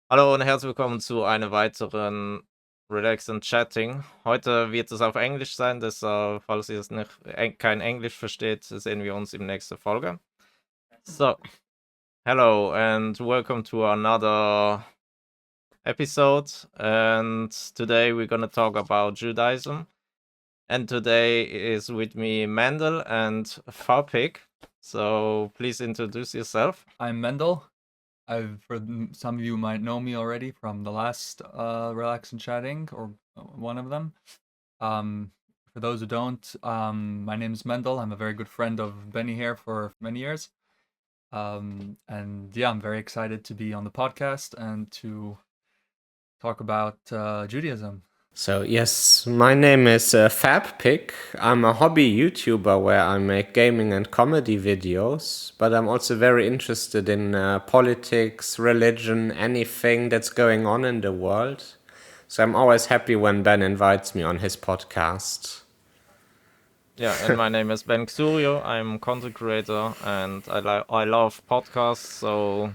Hallo und herzlich willkommen zu einem weiteren Relax and Chatting. Heute wird es auf Englisch sein, deshalb, falls ihr es nicht, kein Englisch versteht, sehen wir uns im nächsten Folge. So, hello and welcome to another episode. And today we're gonna talk about Judaism. And today is with me Mendel and Fapik. So please introduce yourself. I'm Mendel. Some of you might know me already from the last Relax and Chatting, or one of them. For those who don't, my name is Mendel. I'm a very good friend of Benny here for many years. And yeah, I'm very excited to be on the podcast and to talk about Judaism. So yes, my name is FabPick. I'm a hobby YouTuber where I make gaming and comedy videos, but I'm also very interested in politics, religion, anything that's going on in the world. So I'm always happy when Ben invites me on his podcast. Yeah, and my name is Benxurio. I'm content creator and I love podcasts. So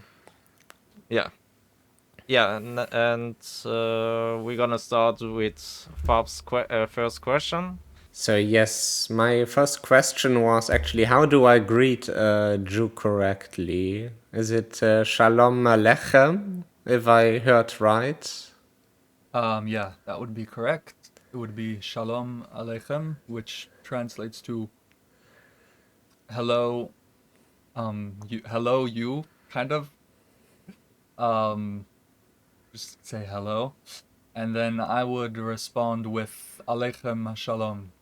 yeah, and we're gonna start with Fab's first question. So yes, my first question was actually, how do I greet a Jew correctly? Is it Shalom Aleichem, if I heard right? Yeah, that would be correct. It would be Shalom Aleichem, which translates to hello, hello, you, kind of. Just say hello, and then I would respond with Aleichem Shalom.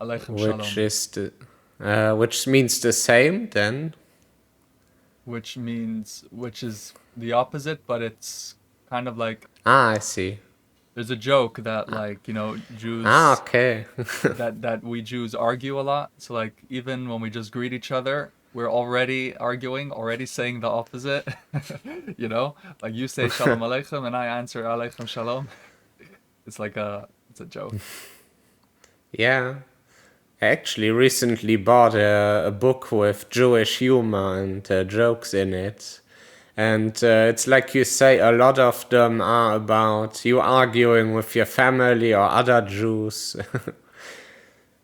Aleichem Shalom. Which means the same then? Which is the opposite, but it's kind of like I see. there's a joke that Jews Okay. that we Jews argue a lot. So like even when we just greet each other, we're already arguing, already saying the opposite. Like you say Shalom Aleichem and I answer Aleichem Shalom. It's a joke. Yeah. I actually recently bought a book with Jewish humor and jokes in it. And it's like you say, a lot of them are about you arguing with your family or other Jews.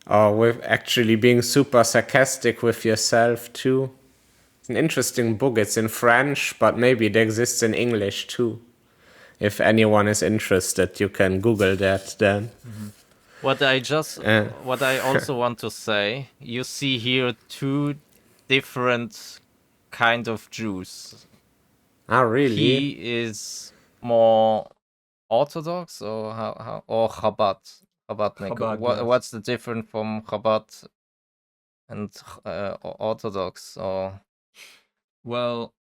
Or with actually being super sarcastic with yourself too. It's an interesting book. It's in French, but maybe it exists in English too. If anyone is interested, you can Google that then. Mm-hmm. What I also want to say, you see here two different kind of Jews. Ah, really? He is more Orthodox or Chabad? Chabad, What's the difference from Chabad and Orthodox? Or well,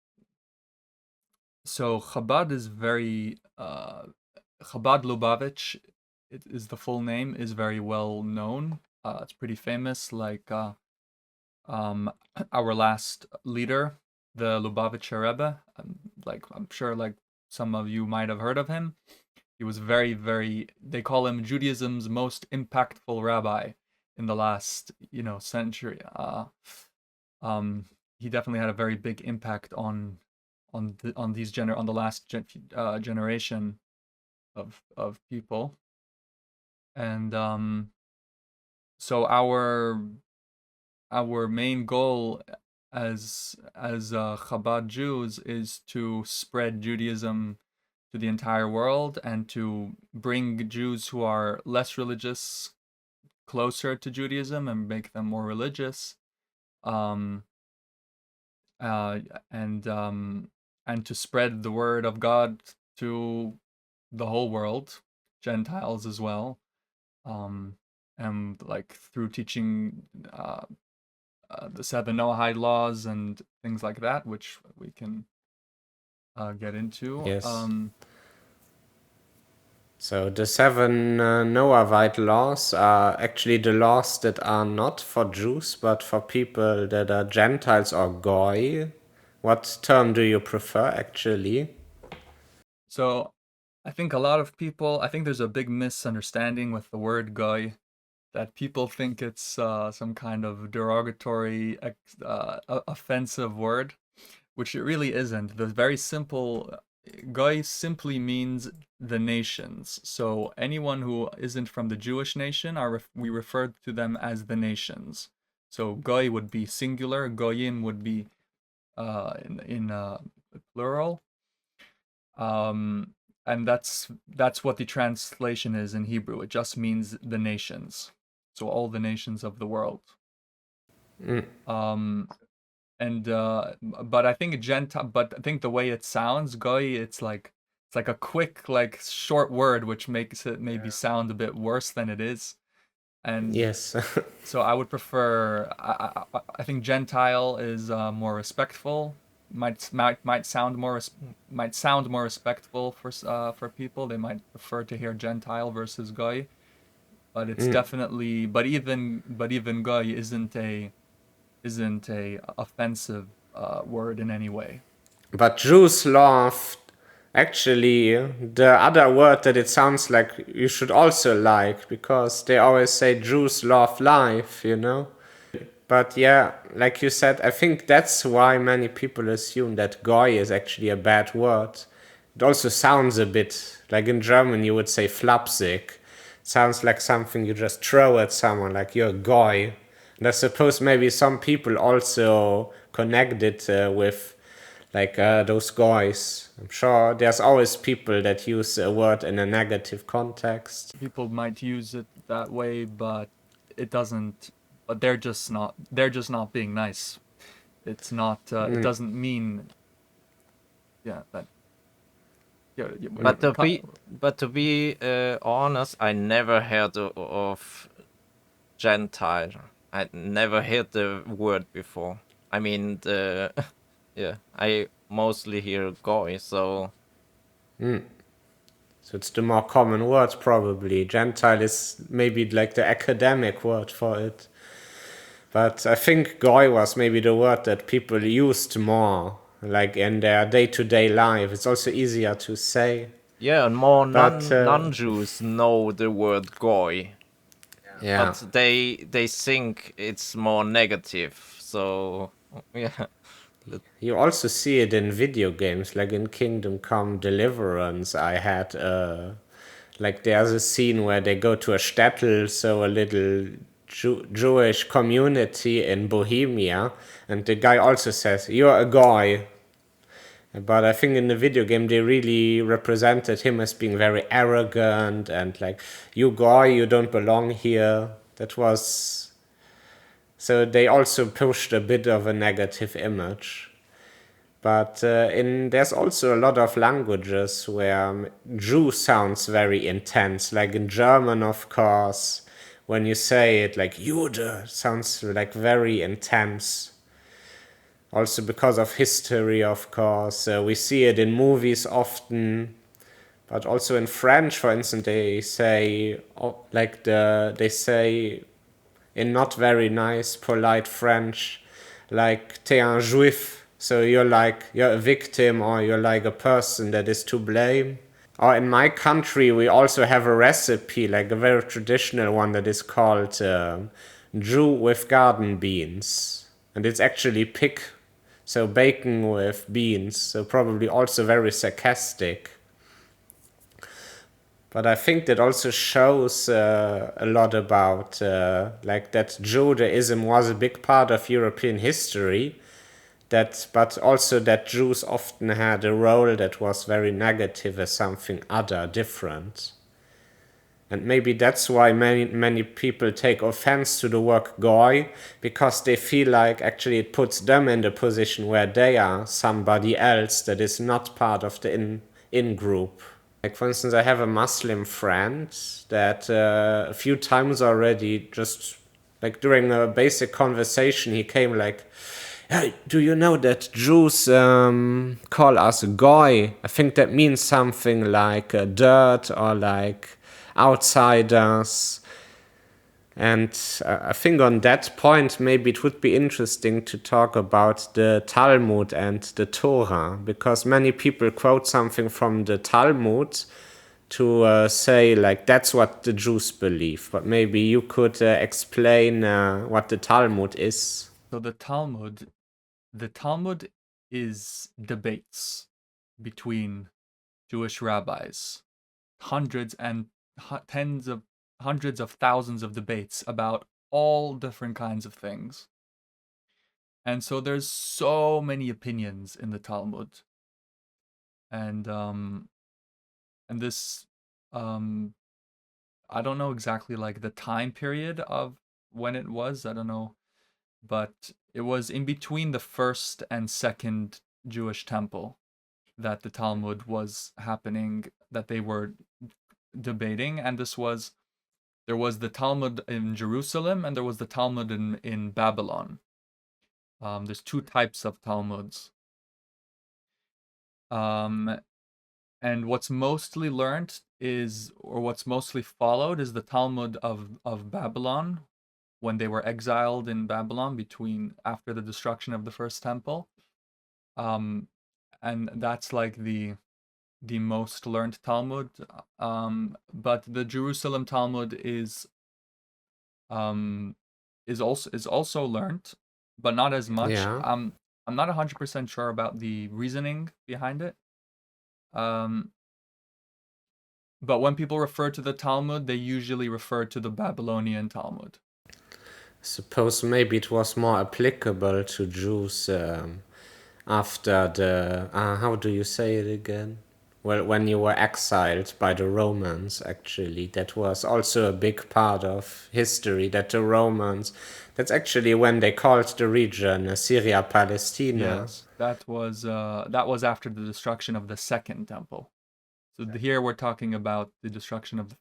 so Chabad is very Chabad Lubavitch, it is the full name, is very well known. It's pretty famous. Like our last leader, the Lubavitcher Rebbe. I'm sure like some of you might have heard of him. He was very, very. They call him Judaism's most impactful rabbi in the last century. He definitely had a very big impact on the last generation of people. And so our main goal as Chabad Jews is to spread Judaism to the entire world and to bring Jews who are less religious closer to Judaism and make them more religious. Um, and to spread the word of God to the whole world, Gentiles as well, and like through teaching the 7 Noahide laws and things like that, which we can get into. Yes. So the 7 Noahide laws are actually the laws that are not for Jews, but for people that are Gentiles or Goy. What term do you prefer, actually? So I think there's a big misunderstanding with the word Goy, that people think it's some kind of derogatory, offensive word. which it really isn't. The very simple Goy simply means the nations. So anyone who isn't from the Jewish nation, we refer to them as the nations. So Goy would be singular, Goyim would be in plural. And that's what the translation is in Hebrew. It just means the nations. So all the nations of the world. But I think but I think the way it sounds, Goy, it's like a quick, like, short word, which makes it maybe sound a bit worse than it is. And Yes. so I would prefer. I think Gentile is more respectful. Might sound more respectful for people. They might prefer to hear Gentile versus Goy, but it's definitely. But even Goy isn't a offensive word in any way. But Jews love, actually, the other word that it sounds like you should also like, because they always say Jews love life, you know? But yeah, like you said, I think that's why many people assume that Goy is actually a bad word. It also sounds a bit, like in German you would say flapsig. It sounds like something you just throw at someone, like you're a Goy. And I suppose maybe some people also connect it with like those guys. I'm sure there's always people that use a word in a negative context. People might use it that way, but it doesn't. But they're just not. They're just not being nice. It's not. It doesn't mean. Yeah, that. Yeah, But to be honest, I never heard of Gentile. I never heard the word before. I mean, yeah, I mostly hear Goy, so. So it's the more common word probably. Gentile is maybe like the academic word for it. But I think Goy was maybe the word that people used more, like in their day-to-day life. It's also easier to say. Yeah, and more But, non-Jews know the word Goy. Yeah. But they think it's more negative, so yeah. You also see it in video games, like in Kingdom Come Deliverance. I had like there's a scene where they go to a shtetl, so a little Jewish community in Bohemia, and the guy also says, "You're a guy." But I think in the video game they really represented him as being very arrogant and like, "You guy, you don't belong here." That was. So they also pushed a bit of a negative image. But there's also a lot of languages where Jew sounds very intense, like in German, of course. When you say it, like Jude, sounds like very intense. Also because of history, of course. We see it in movies often, but also in French, for instance, they say they say in not very nice, polite French, like "t'es un juif." So you're a victim, or you're like a person that is to blame. Or in my country, we also have a recipe, like a very traditional one that is called Jew with garden beans. And it's actually pig, so bacon with beans, so probably also very sarcastic. But I think that also shows a lot about like that Judaism was a big part of European history, but also that Jews often had a role that was very negative as something other, different. And maybe that's why many people take offense to the word Goy, because they feel like actually it puts them in the position where they are somebody else that is not part of the in-group. Like, for instance, I have a Muslim friend that a few times already, just like during a basic conversation, he came like, "Hey, do you know that Jews call us Goy? I think that means something like dirt or like outsiders." And I think on that point, maybe it would be interesting to talk about the Talmud and the Torah, because many people quote something from the Talmud to say, like, that's what the Jews believe. But maybe you could explain what the Talmud is. So the Talmud is debates between Jewish rabbis, hundreds and hundreds of thousands of debates about all different kinds of things. And so there's so many opinions in the Talmud. And this I don't know exactly like the time period of when it was, I don't know, but it was in between the first and second Jewish temple that the Talmud was happening, that they were debating. And there was the Talmud in Jerusalem and there was the Talmud in Babylon. There's two types of Talmuds. And what's mostly learned or what's mostly followed is the Talmud of Babylon, when they were exiled in Babylon after the destruction of the first temple. And that's like the most learned Talmud. But the Jerusalem Talmud is also learned, but not as much. Yeah. I'm not 100% sure about the reasoning behind it. But when people refer to the Talmud, they usually refer to the Babylonian Talmud. Suppose maybe it was more applicable to Jews after the how do you say it again? Well, when you were exiled by the Romans, actually, that was also a big part of history. That the Romans, that's actually when they called the region Syria Palestina. Yes, that was after the destruction of the second temple. So here we're talking about the destruction of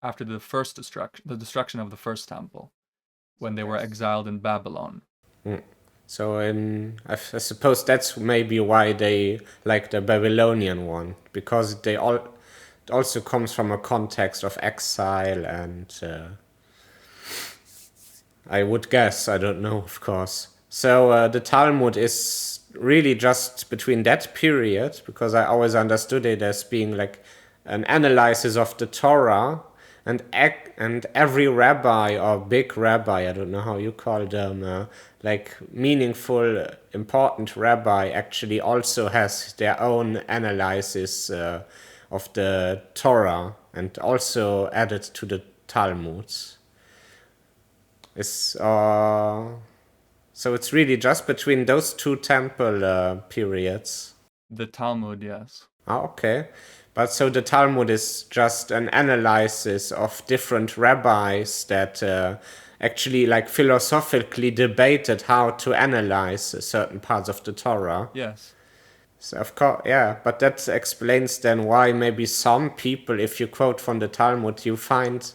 after the destruction of the first temple, when they were exiled in Babylon. So I suppose that's maybe why they like the Babylonian one, because it also comes from a context of exile, and I would guess, I don't know, of course. So the Talmud is really just between that period, because I always understood it as being like an analysis of the Torah, and every rabbi or big rabbi, I don't know how you call them, like meaningful, important rabbi actually also has their own analysis of the Torah and also added to the Talmuds. So it's really just between those two temple periods. The Talmud, yes. Okay. But so the Talmud is just an analysis of different rabbis that actually like philosophically debated how to analyze certain parts of the Torah. Yes. So of course, yeah, but that explains then why maybe some people, if you quote from the Talmud, you find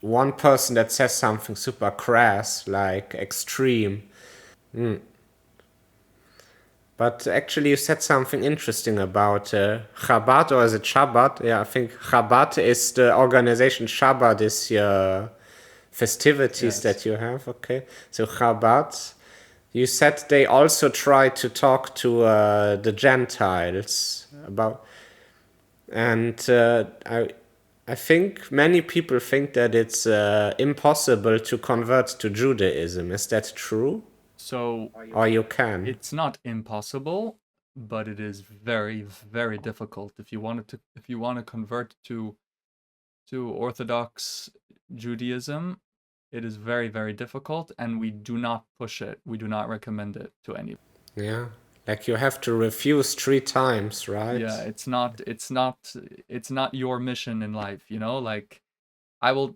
one person that says something super crass, like extreme. But actually you said something interesting about Chabad, or is it Shabbat? Yeah, I think Chabad is the organization. Shabbat is your festivities that you have. Okay, so Chabad, you said they also try to talk to the Gentiles about, and I think many people think that it's impossible to convert to Judaism. Is that true? So Or you can? it's not impossible, but it is very, very difficult. If you want to convert to Orthodox Judaism, it is very, very difficult, and we do not push it. We do not recommend it to anybody. Yeah, like you have to refuse 3 times, right? Yeah, it's not your mission in life, like I will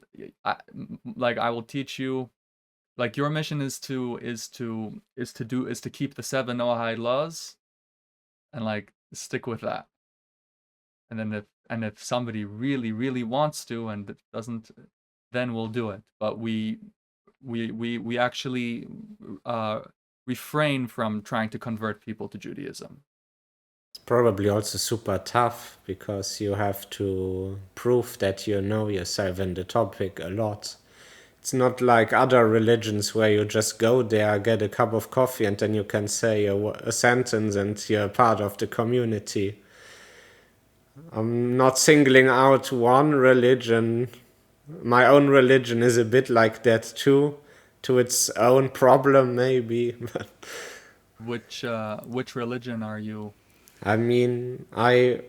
teach you, like your mission is to keep the 7 Noahide laws and like stick with that. And then if somebody really, really wants to and doesn't, then we'll do it. But we actually refrain from trying to convert people to Judaism. It's probably also super tough because you have to prove that you know yourself in the topic a lot. It's not like other religions where you just go there, get a cup of coffee, and then you can say a sentence and you're part of the community. I'm not singling out one religion. My own religion is a bit like that too, to its own problem maybe. Which religion are you? I mean, I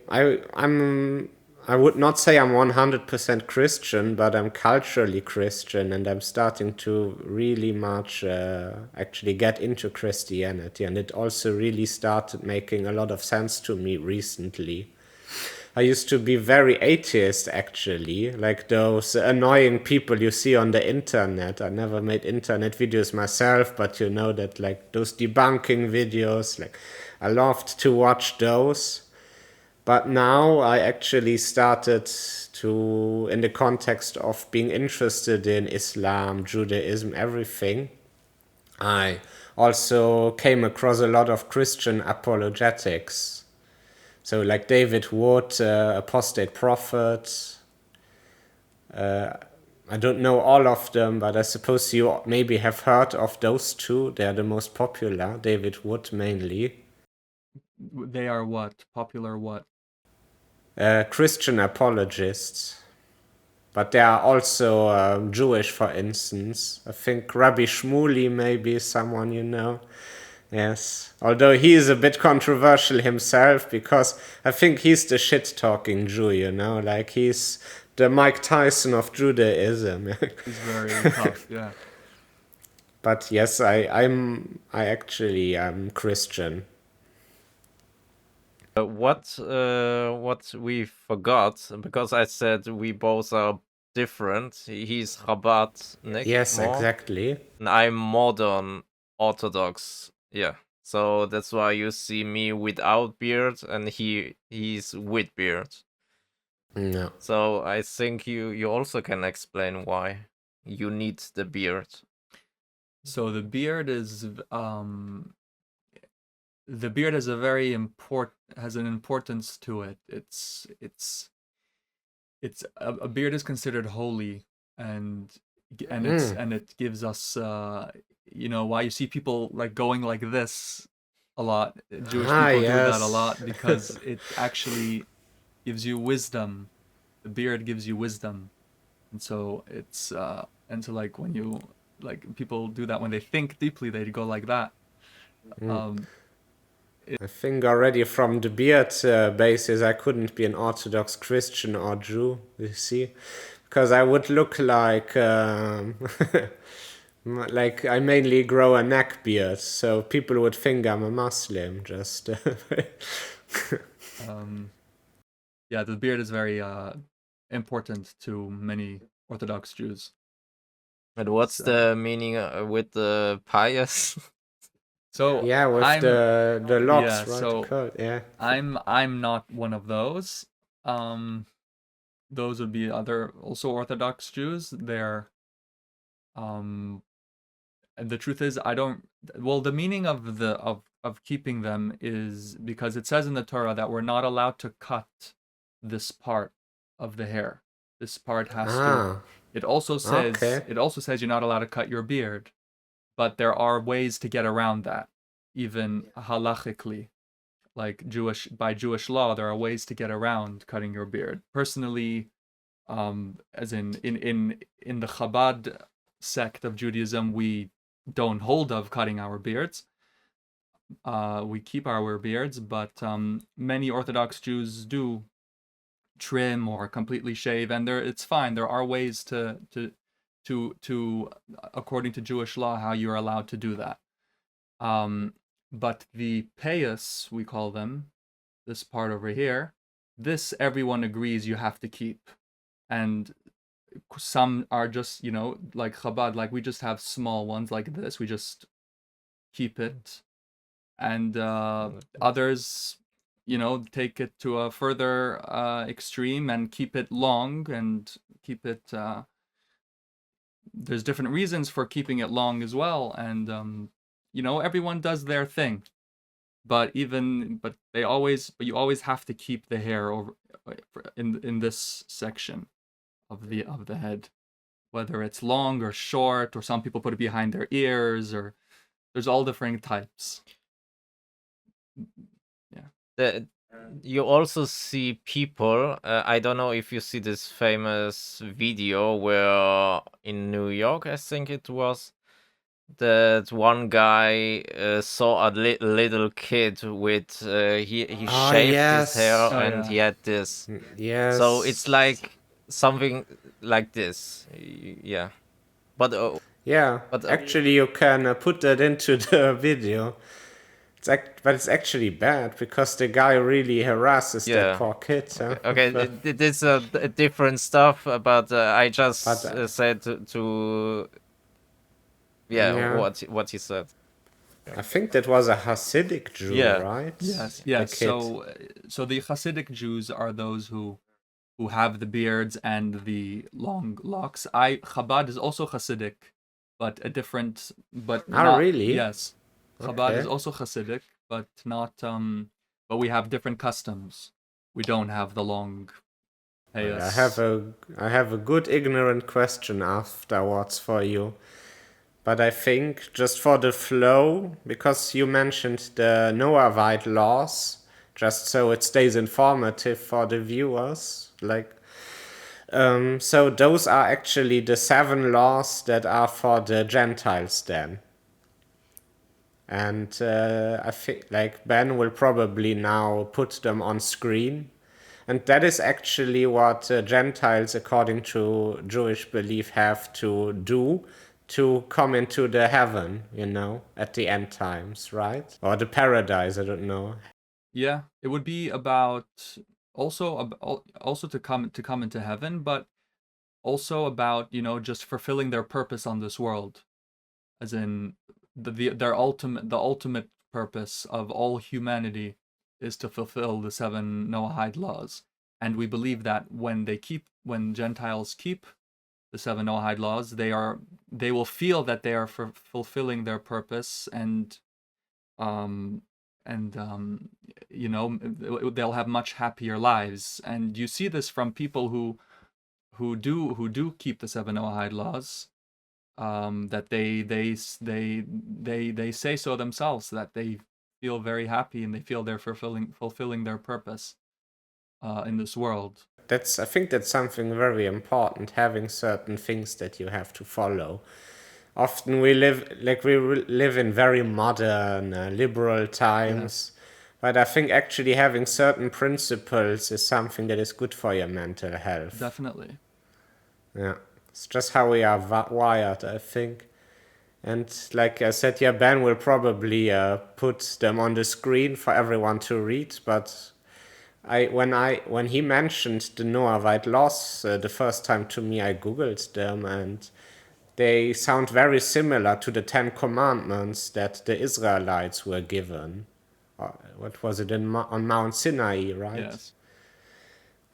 would not say I'm 100% Christian, but I'm culturally Christian, and I'm starting to really much actually get into Christianity, and it also really started making a lot of sense to me recently. I used to be very atheist, actually, like those annoying people you see on the internet. I never made internet videos myself, but you know that, like, those debunking videos, like, I loved to watch those. But now I actually started to, in the context of being interested in Islam, Judaism, everything, I also came across a lot of Christian apologetics. So, like David Wood, apostate prophet. I don't know all of them, but I suppose you maybe have heard of those two. They are the most popular. David Wood mainly. They are what? Popular what? Christian apologists. But there are also Jewish, for instance. I think Rabbi Shmuley maybe is someone you know. Yes. Although he is a bit controversial himself, because I think he's the shit-talking Jew, you know? Like, he's the Mike Tyson of Judaism. He's very tough, yeah. But yes, I actually am Christian. What we forgot, because I said we both are different. He's Chabadnik Yes, more, exactly. and I'm modern Orthodox. Yeah, so that's why you see me without beard, and he's with beard. No. So I think you also can explain why you need the beard. So the beard is the beard has a very has an importance to it. It's a beard is considered holy, and it gives us why you see people like going like this a lot. Jewish people do that a Yes. lot because it actually gives you wisdom. The beard gives you wisdom, and so like when you like people do that when they think deeply, they go like that. I think already from the beard basis, I couldn't be an Orthodox Christian or Jew, you see, because I would look like like I mainly grow a neck beard, so people would think I'm a Muslim. Just Yeah, the beard is very important to many Orthodox Jews. And what's the meaning with the pious? So yeah, with I'm the locks, yeah, right? so The coat, yeah. I'm not one of those. Those would be other also Orthodox Jews. They're and the truth is I don't well the meaning of the of keeping them is because it says in the Torah that we're not allowed to cut this part of the hair. This part has to it also Okay. says you're not allowed to cut your beard, but there are ways to get around that, even halachically. Like by Jewish law, there are ways to get around cutting your beard. Personally, as in the Chabad sect of Judaism, we don't hold of cutting our beards. We keep our beards, but many Orthodox Jews do trim or completely shave, and it's fine. There are ways to according to Jewish law how you're allowed to do that. But the payas, we call them, this part over here, this everyone agrees you have to keep. And some are just, like Chabad, like we just have small ones like this. We just keep it. And others, take it to a further extreme and keep it long and keep it. There's different reasons for keeping it long as well. And, everyone does their thing. But you always have to keep the hair over in this section of the head, whether it's long or short, or some people put it behind their ears, or there's all different types. Yeah. You also see people, I don't know if you see this famous video where in New York, I think it was, that one guy saw a little kid with he Oh, shaved his hair yes. Oh, and yeah. he had this. So it's Yes. like something like this. Yeah. But Yeah. but Actually, you can put that into the video. But it's actually bad because the guy really harasses that yeah. poor kid. Huh? Okay, it is a different stuff, but I just But said to yeah yeah, what he said. I think that was a Hasidic Jew, Yeah. right? Yes, The yes. kid. So the Hasidic Jews are those who have the beards and the long locks. Chabad is also Hasidic, but a different, but Oh, not. really? Yes, Chabad is Okay. also Hasidic, but not. But we have different customs. We don't have the long Wait, payas. I have a good ignorant question afterwards for you. But I think just for the flow, because you mentioned the Noahide laws, just so it stays informative for the viewers, like so those are actually the 7 laws that are for the Gentiles then. And I think like Ben will probably now put them on screen. And that is actually what Gentiles, according to Jewish belief, have to do to come into the heaven, at the end times, right? Or the paradise, I don't know. Yeah, it would be about also to come into heaven, but also about just fulfilling their purpose on this world, as in the ultimate purpose of all humanity is to fulfill the 7 Noahide laws. And we believe that when Gentiles keep the 7 Noahide laws, they will feel that they are fulfilling their purpose, um and they'll have much happier lives. And you see this from people who do keep the 7 Noahide laws, that they say so themselves, that they feel very happy and they feel they're fulfilling their purpose in this world. I think that's something very important, having certain things that you have to follow. Often we live in very modern, liberal times, but I think actually having certain principles is something that is good for your mental health. Definitely. Yeah, it's just how we are wired, I think. And like I said, yeah, Ben will probably put them on the screen for everyone to read. But when he mentioned the Noahide laws the first time to me, I googled them, and they sound very similar to the 10 Commandments that the Israelites were given. What was it on Mount Sinai, right? Yes.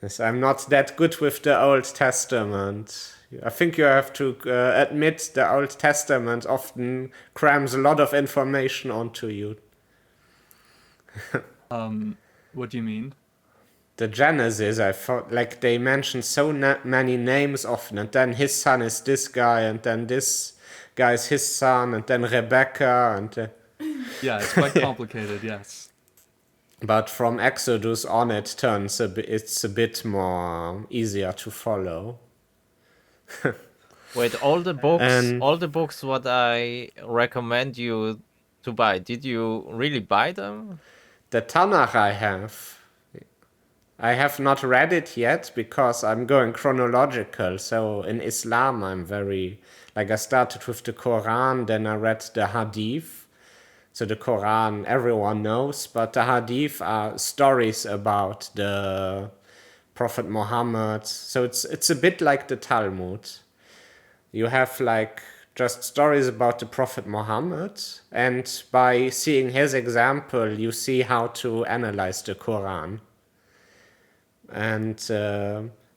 Yes, I'm not that good with the Old Testament. I think you have to admit the Old Testament often crams a lot of information onto you. What do you mean? The Genesis, I thought, like they mention so many names often, and then his son is this guy, and then this guy is his son, and then Rebecca, and Yeah, it's quite complicated. Yes. but from Exodus on, it's a bit more easier to follow. Wait, And all the books what I recommend you to buy, did you really buy them? the Tanakh I have not read it yet because I'm going chronological. So in Islam, I started with the Quran, then I read the Hadith. So the Quran everyone knows, but the Hadith are stories about the Prophet Muhammad. So it's a bit like the Talmud. You have like just stories about the Prophet Muhammad, and by seeing his example, you see how to analyze the Quran. And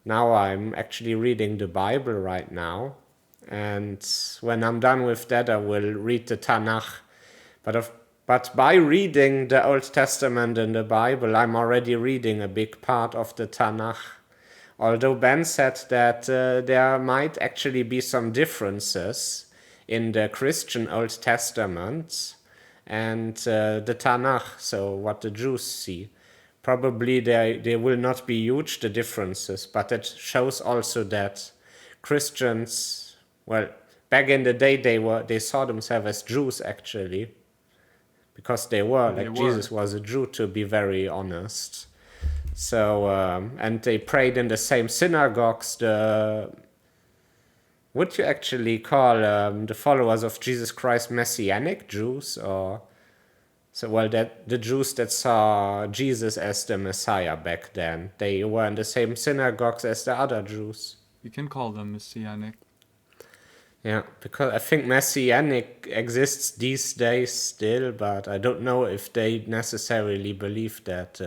now I'm actually reading the Bible right now. And when I'm done with that, I will read the Tanakh. But by reading the Old Testament and the Bible, I'm already reading a big part of the Tanakh. Although Ben said that there might actually be some differences in the Christian Old Testament and the Tanakh, so what the Jews see. Probably there will not be huge the differences, but it shows also that Christians, well, back in the day they saw themselves as Jews actually, because they were They like were. Jesus was a Jew, to be very honest. So and they prayed in the same synagogues. Would you actually call the followers of Jesus Christ Messianic Jews, or so? Well, that the Jews that saw Jesus as the Messiah back then, they were in the same synagogues as the other Jews. You can call them Messianic. Yeah, because I think Messianic exists these days still, but I don't know if they necessarily believe that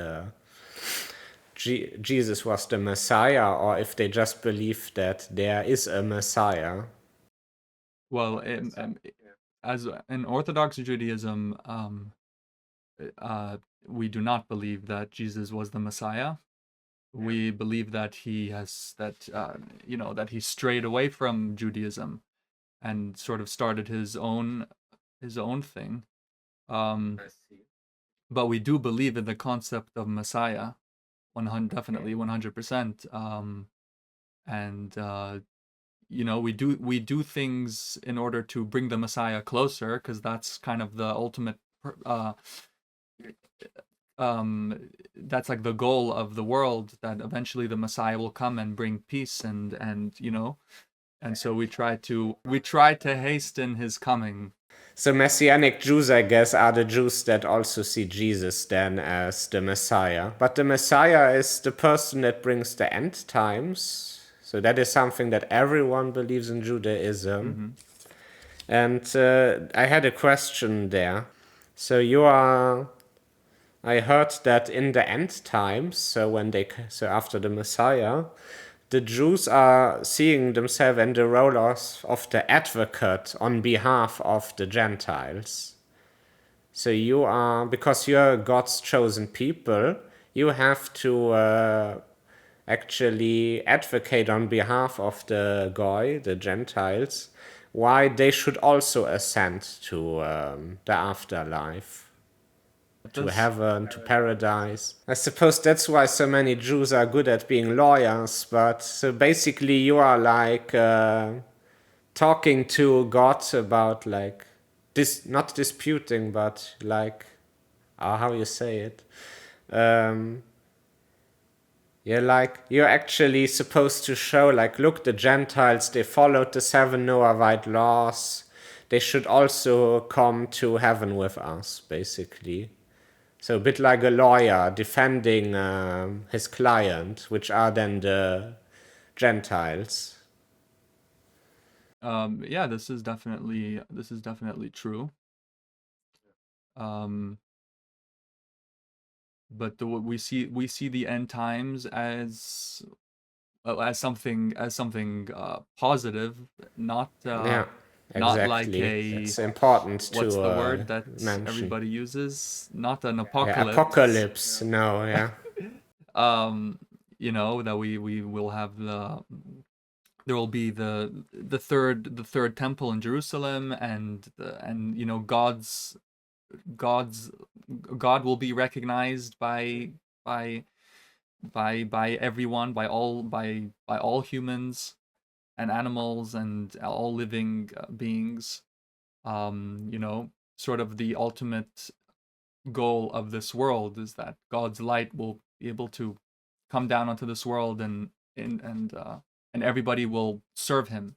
Jesus was the Messiah, or if they just believe that there is a Messiah. Well, as in Orthodox Judaism, we do not believe that Jesus was the Messiah. We believe that he has that he strayed away from Judaism and sort of started his own thing. But we do believe in the concept of Messiah, definitely 100%. And we do things in order to bring the Messiah closer, because that's kind of the ultimate that's like the goal of the world, that eventually the Messiah will come and bring peace, and so we try to hasten his coming. So Messianic Jews, I guess, are the Jews that also see Jesus then as the Messiah. But the Messiah is the person that brings the end times. So that is something that everyone believes in Judaism. And I had a question there. So I heard that in the end times, so after the Messiah, the Jews are seeing themselves in the role of the advocate on behalf of the Gentiles. So because you're God's chosen people, you have to actually advocate on behalf of the Goy, the Gentiles, why they should also ascend to the afterlife, to heaven, to paradise. I suppose that's why so many Jews are good at being lawyers, but so basically you are like talking to God about like not disputing, but like, how you say it? Like you're actually supposed to show like, look, the Gentiles, they followed the 7 Noahide laws. They should also come to heaven with us, basically. So a bit like a lawyer defending his client, which are then the Gentiles. Yeah, this is definitely true. But we see the end times as something positive, not Yeah, not like exactly. It's important what's to the word that mention. everybody uses? Not an Yeah, apocalypse. apocalypse, no, yeah. That we will have there will be the third temple in Jerusalem, and God will be recognized by everyone, by all humans and animals and all living beings. Sort of the ultimate goal of this world is that God's light will be able to come down onto this world, and everybody will serve him.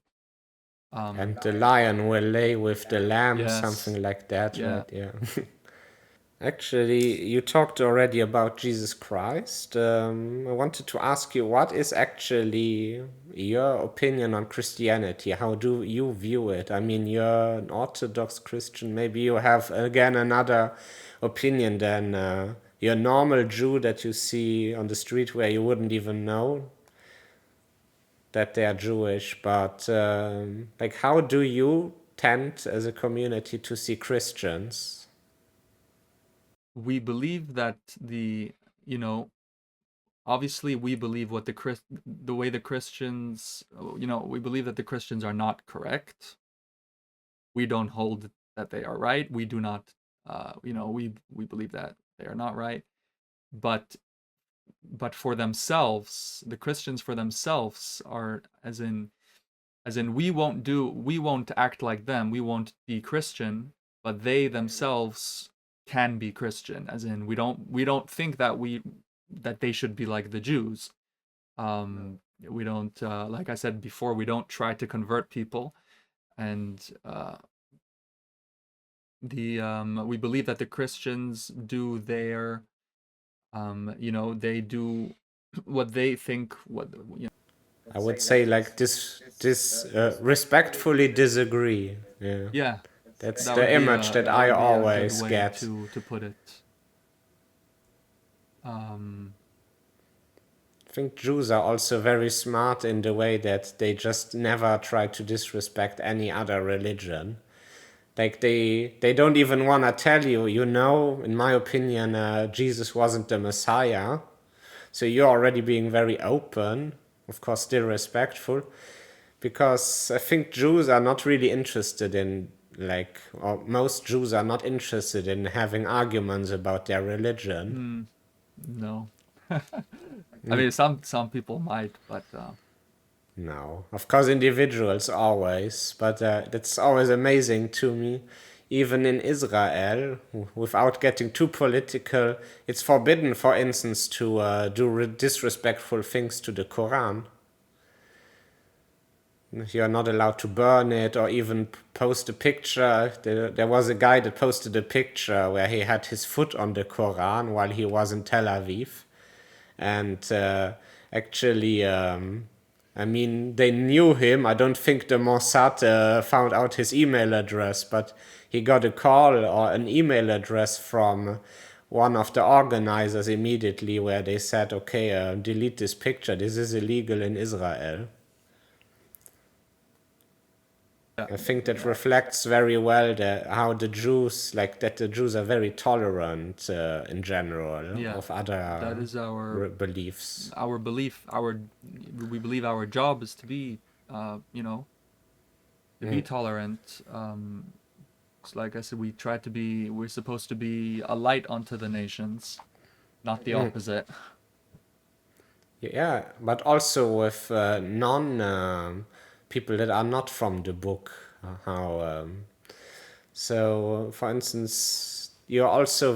And the lion will lay with the lamb, Yes. something like that, Yeah. right? Yeah. Actually, you talked already about Jesus Christ. I wanted to ask you, what is actually your opinion on Christianity? How do you view it? I mean, you're an Orthodox Christian. Maybe you have, again, another opinion than your normal Jew that you see on the street, where you wouldn't even know that they are Jewish. But like, how do you tend as a community to see Christians? We believe that obviously we believe the way the Christians, we believe that the Christians are not correct. We don't hold that they are right. We do not, we believe that they are not right. But for themselves, the Christians for themselves are, as in, As in, we won't act like them. We won't be Christian, but they themselves can be Christian. As in, we don't think that they should be like the Jews. We don't, like I said before, we don't try to convert people, and we believe that the Christians do their, they do what they think. I would say like this respectfully disagree. Yeah. Yeah, That's that the would be image that that I would be a always good way get. to put it. I think Jews are also very smart in the way that they just never try to disrespect any other religion. Like they don't even want to tell you, in my opinion, Jesus wasn't the Messiah. So you're already being very open, of course still respectful, because I think Jews are not really interested in, or most Jews are not interested in having arguments about their religion. No. I mean, some people might, but No, of course individuals always, but that's always amazing to me. Even in Israel, without getting too political, it's forbidden, for instance, to do disrespectful things to the Quran. You're not allowed to burn it or even post a picture. There was a guy that posted a picture where he had his foot on the Quran while he was in Tel Aviv. And actually, I mean, they knew him. I don't think the Mossad found out his email address, but he got a call or an email address from one of the organizers immediately where they said, okay, delete this picture. This is illegal in Israel. I think that reflects very well how the Jews, that the Jews are very tolerant in general of other that is our beliefs. Our belief. We believe our job is to be, to be tolerant. Like I said, we're supposed to be a light unto the nations, not the opposite. Yeah, but also with people that are not from the book. So, for instance, you're also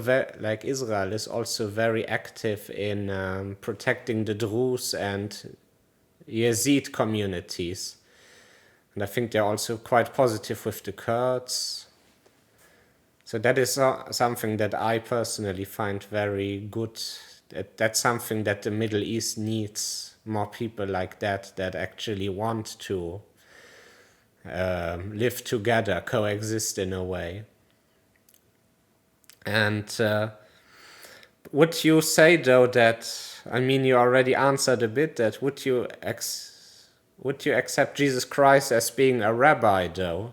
Israel is also very active in protecting the Druze and Yazid communities, and I think they're also quite positive with the Kurds. So that is something that I personally find very good. That's something that the Middle East needs, more people like that actually want to live together, coexist in a way. And would you say, though, that, I mean, you already answered a bit, that would you accept Jesus Christ as being a rabbi, though?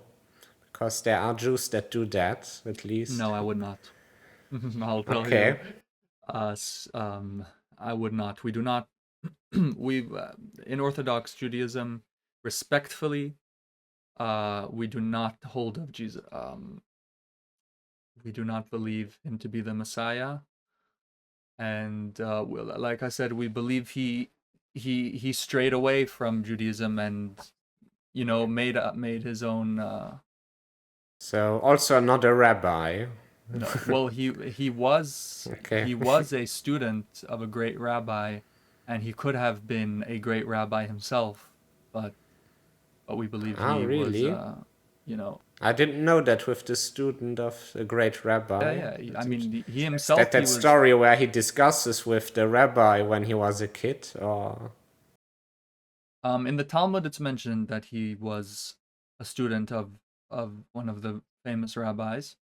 Because there are Jews that do that, at least. No, I would not. I'll tell Okay. you. I would not. We do not. We in Orthodox Judaism, respectfully, we do not hold of Jesus. We do not believe him to be the Messiah, and like I said, we believe he strayed away from Judaism and made his own. So also not a rabbi. No, well, he was Okay. he was a student of a great rabbi, and he could have been a great rabbi himself, but we believe he really? was, I didn't know that with the student of a great rabbi. yeah. I mean, he himself. That story where he discusses with the rabbi when he was a kid, or in the Talmud, it's mentioned that he was a student of one of the famous rabbis,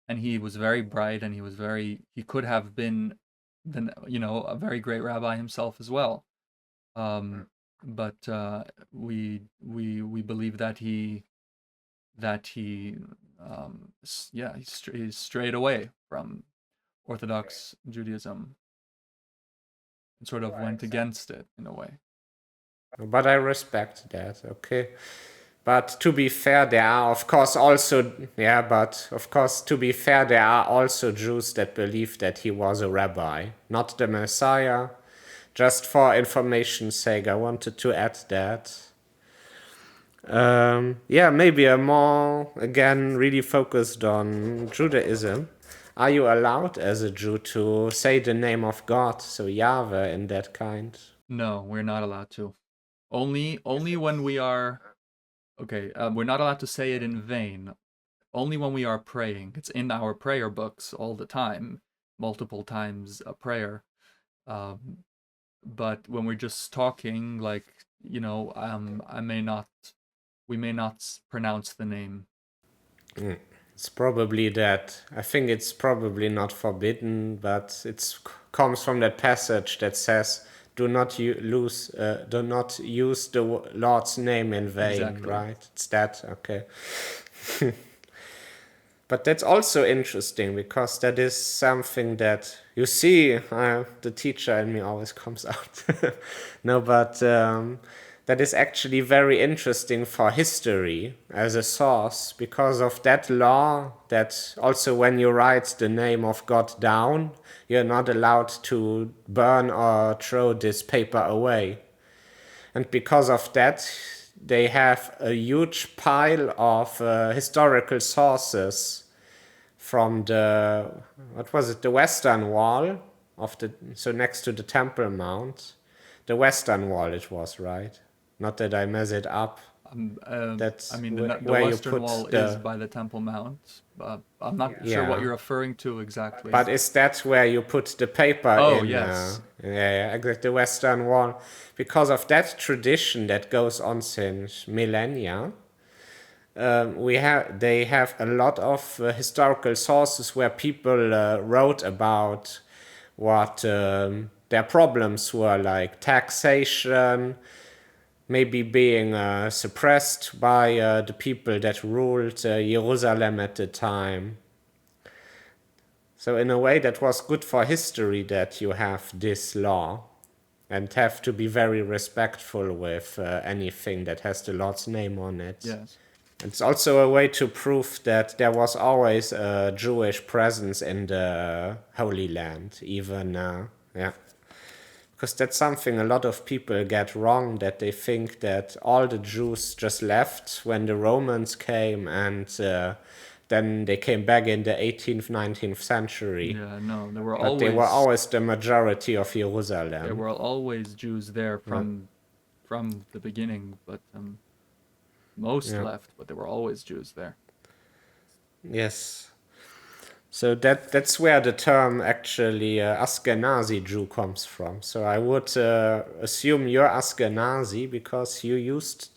and he was very bright, and he could have been a very great rabbi himself as well. But we believe that he he strayed away from Orthodox Judaism and sort of went against it in a way. but I respect that. Okay. But to be fair, there are of course also to be fair, there are also Jews that believe that he was a rabbi, not the Messiah. Just for information's sake, I wanted to add that. Yeah, maybe a more, again, really focused on Judaism. Are you allowed as a Jew to say the name of God, so Yahweh in that kind? No, we're not allowed to. Only when we are okay. We're not allowed to say it in vain. Only when we are praying. It's in our prayer books all the time, multiple times a prayer. Um, but when we're just talking, like we may not pronounce the name. It's probably that. I think it's probably not forbidden, but it comes from that passage that says, "Do not do not use the Lord's name in vain." Exactly. Right? It's that. Okay. But that's also interesting because that is something that you see, the teacher in me always comes out. No, but that is actually very interesting for history as a source because of that law that also when you write the name of God down, you're not allowed to burn or throw this paper away. And because of that, they have a huge pile of historical sources from the western wall of so next to the Temple Mount. The western wall it was, right? Not that I mess it up. That's I mean, the where you Western put Wall is by the Temple Mount. I'm not sure what Yeah. you're referring to exactly. But is that where you put the paper Oh, in? yes. Yeah, exactly, the Western Wall. Because of that tradition that goes on since millennia, they have a lot of historical sources where people wrote about what their problems were, like taxation, maybe being suppressed by the people that ruled Jerusalem at the time. So in a way that was good for history that you have this law and have to be very respectful with anything that has the Lord's name on it. Yes. It's also a way to prove that there was always a Jewish presence in the Holy Land, even, yeah. Because that's something a lot of people get wrong, that they think that all the Jews just left when the Romans came and then they came back in the 18th, 19th century. Yeah, no, But they were always the majority of Jerusalem. there were always Jews there from the beginning, but most left, but there were always Jews there. Yes. So that's where the term actually Ashkenazi Jew comes from. So I would assume you're Ashkenazi because you used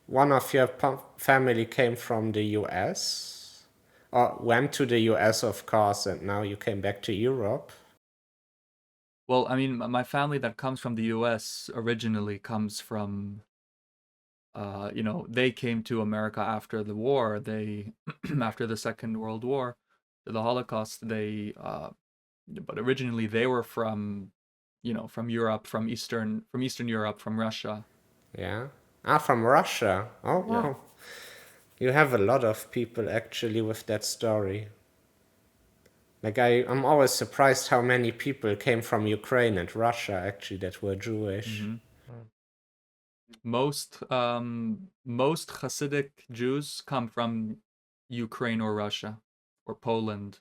one of your family came from the US or went to the US, of course, and now you came back to Europe. Well, I mean, my family that comes from the US originally comes from they came to America after the war. They after the Second World War, the Holocaust, but originally they were from from Europe, from Eastern Europe, from Russia. Yeah. Ah, from Russia. Oh, Yeah. wow. You have a lot of people actually with that story. Like I'm always surprised how many people came from Ukraine and Russia actually that were Jewish. Mhm. Most Hasidic Jews come from Ukraine or Russia or Poland.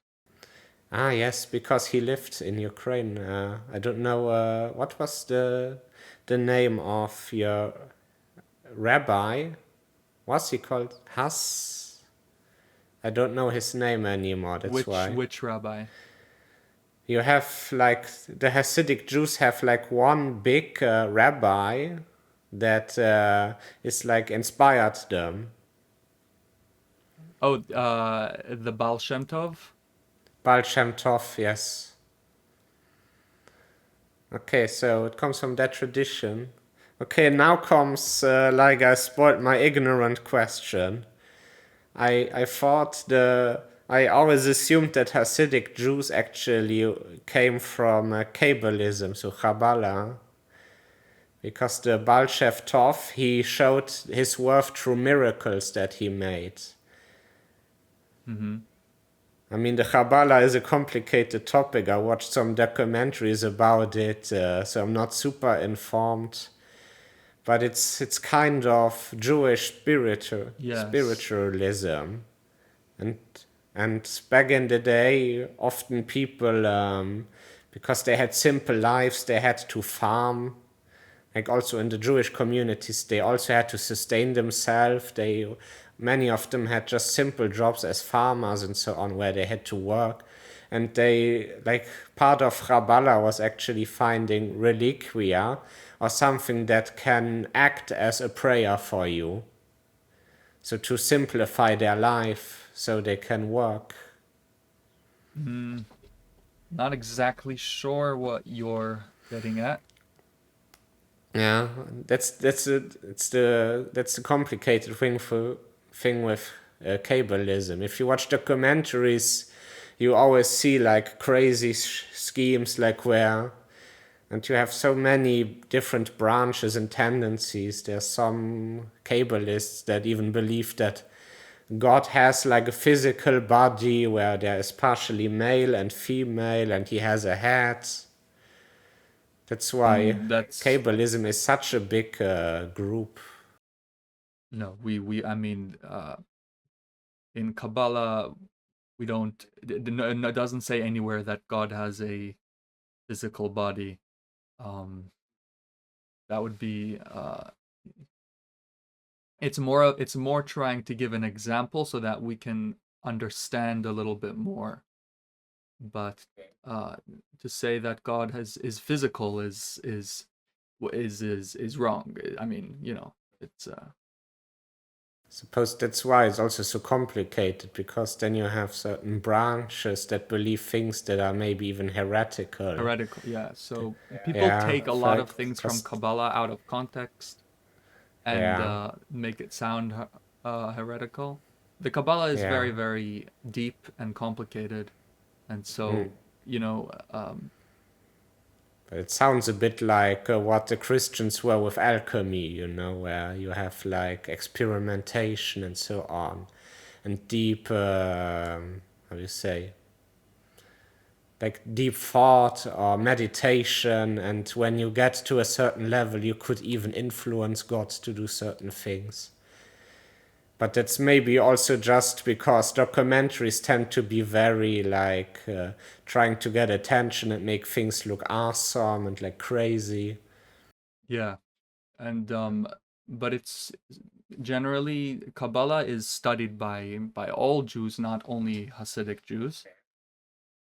Ah, yes, because he lived in Ukraine. I don't know what was the name of your rabbi. What's he called? Has? I don't know his name anymore. That's why. Which rabbi? You have like the Hasidic Jews have like one big rabbi that is like inspired them. Oh, the Baal Shem Tov? Baal Shem Tov, yes. Okay, so it comes from that tradition. Okay, now comes, like I spoiled my ignorant question. I thought I always assumed that Hasidic Jews actually came from Kabbalism, so Kabbalah. Because the Baal Shem Tov, he showed his worth through miracles that he made. Mm-hmm. I mean, the Kabbalah is a complicated topic. I watched some documentaries about it, so I'm not super informed. but it's kind of Jewish Yes. spiritualism, and back in the day, often people, because they had simple lives, they had to farm. Like also in the Jewish communities, they also had to sustain themselves. Many of them had just simple jobs as farmers and so on, where they had to work. And part of Kabbalah was actually finding reliquia or something that can act as a prayer for you. So to simplify their life so they can work. Not exactly sure what you're getting at. Yeah, that's the complicated thing with Kabbalism. If you watch documentaries, you always see like crazy schemes, and you have so many different branches and tendencies. There's some Kabbalists that even believe that God has like a physical body where there is partially male and female, and he has a head. That's why Kabbalism is such a big group. No, I mean, in Kabbalah, we don't. It doesn't say anywhere that God has a physical body. That would be. It's more trying to give an example so that we can understand a little bit more. But to say that God is physical is wrong. I mean, it's Suppose that's why it's also so complicated, because then you have certain branches that believe things that are maybe even heretical. Heretical, yeah. So people take a lot of things from Kabbalah out of context and make it sound heretical. The Kabbalah is very, very deep and complicated, and so But it sounds a bit like what the Christians were with alchemy, where you have like experimentation and so on, and deep, how do you say, like deep thought or meditation, and when you get to a certain level, you could even influence God to do certain things. But that's maybe also just because documentaries tend to be very trying to get attention and make things look awesome and like crazy. Yeah, and but it's generally Kabbalah is studied by all Jews, not only Hasidic Jews.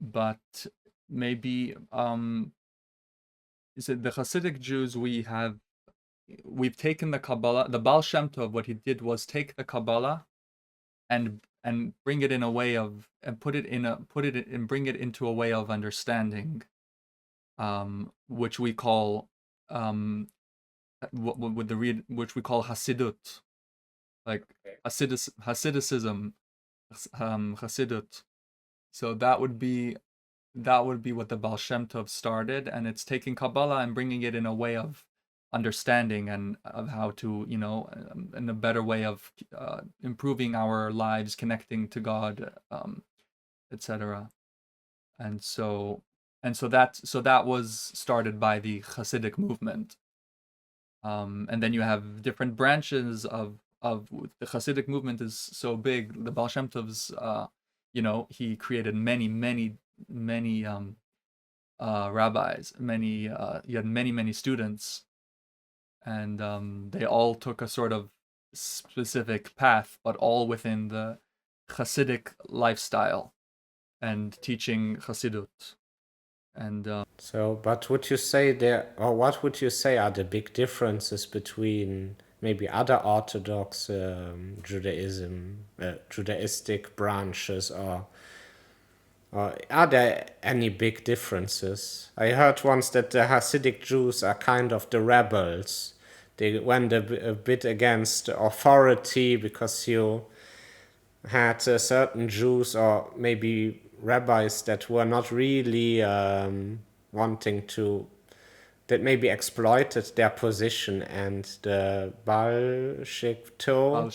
But maybe is it the Hasidic Jews we've taken the Kabbalah. The Baal Shem Tov, what he did was take the Kabbalah and bring it in a way of and bring it into a way of understanding, which we call which we call Hasidut, like Hasidicism, Hasidut. So that would be what the Baal Shem Tov started, and it's taking Kabbalah and bringing it in a way of understanding and of how to, in a better way of improving our lives, connecting to God, etc. And so that was started by the Hasidic movement. And then you have different branches of the Hasidic movement is so big. The Baal Shem Tov's, he created many rabbis. He had many students, and they all took a sort of specific path, but all within the Hasidic lifestyle and teaching Hasidut. And but would you say what would you say are the big differences between maybe other Orthodox Judaistic branches, or are there any big differences? I heard once that the Hasidic Jews are kind of the rebels. They went a bit against authority because you had certain Jews or maybe rabbis that were not really that maybe exploited their position, and the Baal Shem Tov,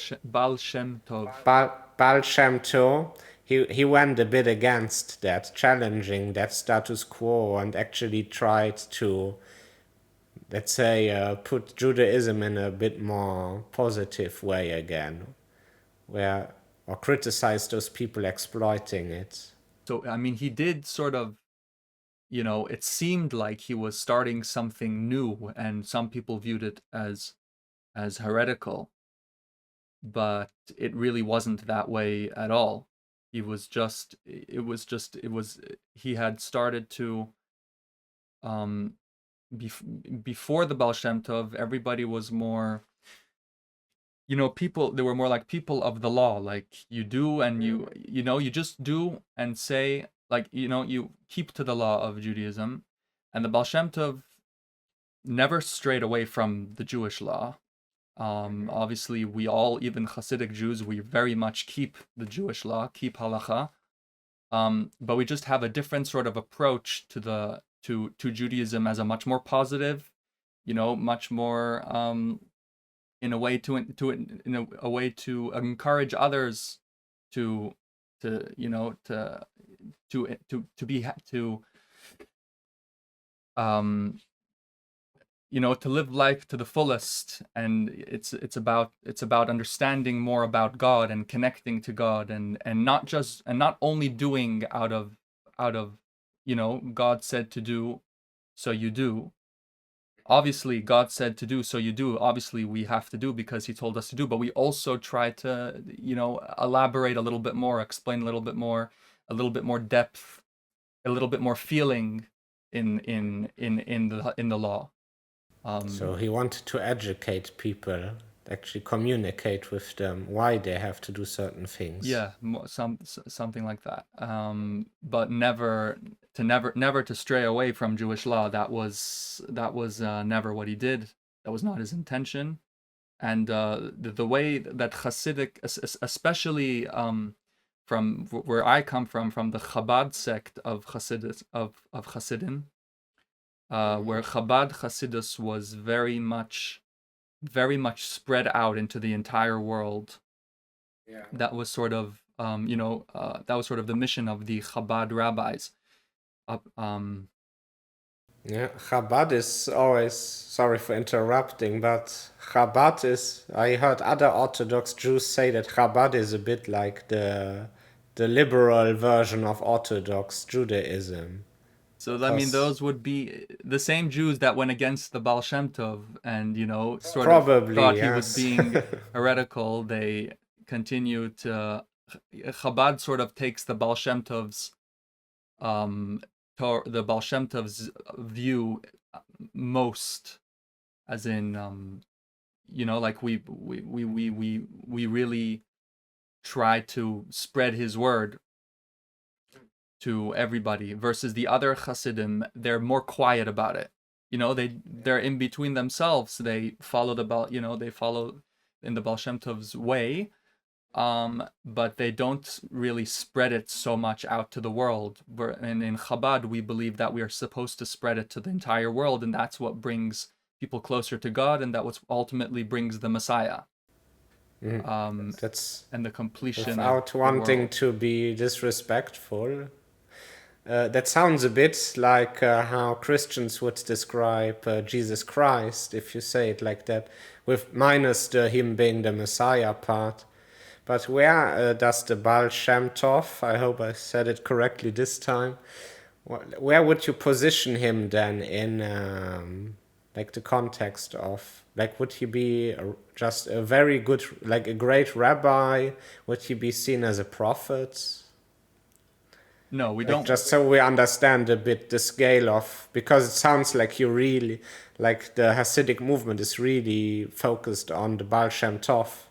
he went a bit against that, challenging that status quo, and actually tried to let's say, put Judaism in a bit more positive way again, or criticize those people exploiting it. So, I mean, he did sort of, it seemed like he was starting something new, and some people viewed it as heretical, but it really wasn't that way at all. He had started to, before the Baal Shem Tov, everybody was more, they were more like people of the law. Like, you do, and you just do and say, like, you keep to the law of Judaism. And the Baal Shem Tov never strayed away from the Jewish law. Obviously, we all, even Hasidic Jews, we very much keep the Jewish law, keep halacha. But we just have a different sort of approach to Judaism as a much more positive, much more in a way to encourage others to live life to the fullest. And it's about understanding more about God and connecting to God, and not only doing out of God said to do, so you do. Obviously, God said to do, so you do. Obviously, we have to do because he told us to do, but we also try to, elaborate a little bit more, explain a little bit more depth, a little bit more feeling in the law. So he wanted to educate people, actually communicate with them why they have to do certain things. Yeah, something like that. But never to stray away from Jewish law. That was never what he did. That was not his intention. And the way that Hasidic, especially from where I come from the Chabad sect of Hasidim, where Chabad Hasidus was very much spread out into the entire world. Yeah. That was sort of the mission of the Chabad rabbis. Yeah, Chabad is always, sorry for interrupting, but Chabad is, I heard other Orthodox Jews say that Chabad is a bit like the liberal version of Orthodox Judaism. So, I mean, those would be the same Jews that went against the Baal Shem Tov and, Probably, thought he yes. was being heretical. They continue to... Chabad sort of takes the Baal Shem Tov's view most, as in, like we really try to spread his word to everybody, versus the other Hasidim, they're more quiet about it. They're in between themselves. They follow they follow in the Baal Shem Tov's way, but they don't really spread it so much out to the world. And in Chabad, we believe that we are supposed to spread it to the entire world, and that's what brings people closer to God, and that what ultimately brings the Messiah. That's and the completion without wanting to be disrespectful. That sounds a bit like how Christians would describe Jesus Christ, if you say it like that, with minus him being the Messiah part. But where does the Baal Shem Tov, I hope I said it correctly this time, where would you position him then in like the context of, like, would he be just a very good, like a great rabbi? Would he be seen as a prophet? No, we like, don't. Just so we understand a bit the scale of, because it sounds like you really, like the Hasidic movement is really focused on the Baal Shem Tov.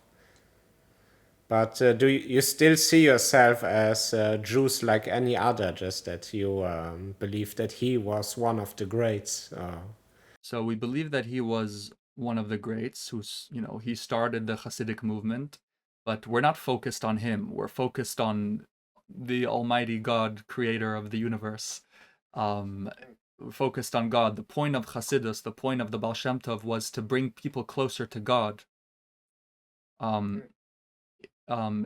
But do you still see yourself as Jews like any other, just that you believe that he was one of the greats? So we believe that he was one of the greats who's, he started the Hasidic movement, but we're not focused on him. We're focused on the Almighty God, creator of the universe. Focused on God. The point of Hasidus, the point of the Baal Shem Tov, was to bring people closer to God.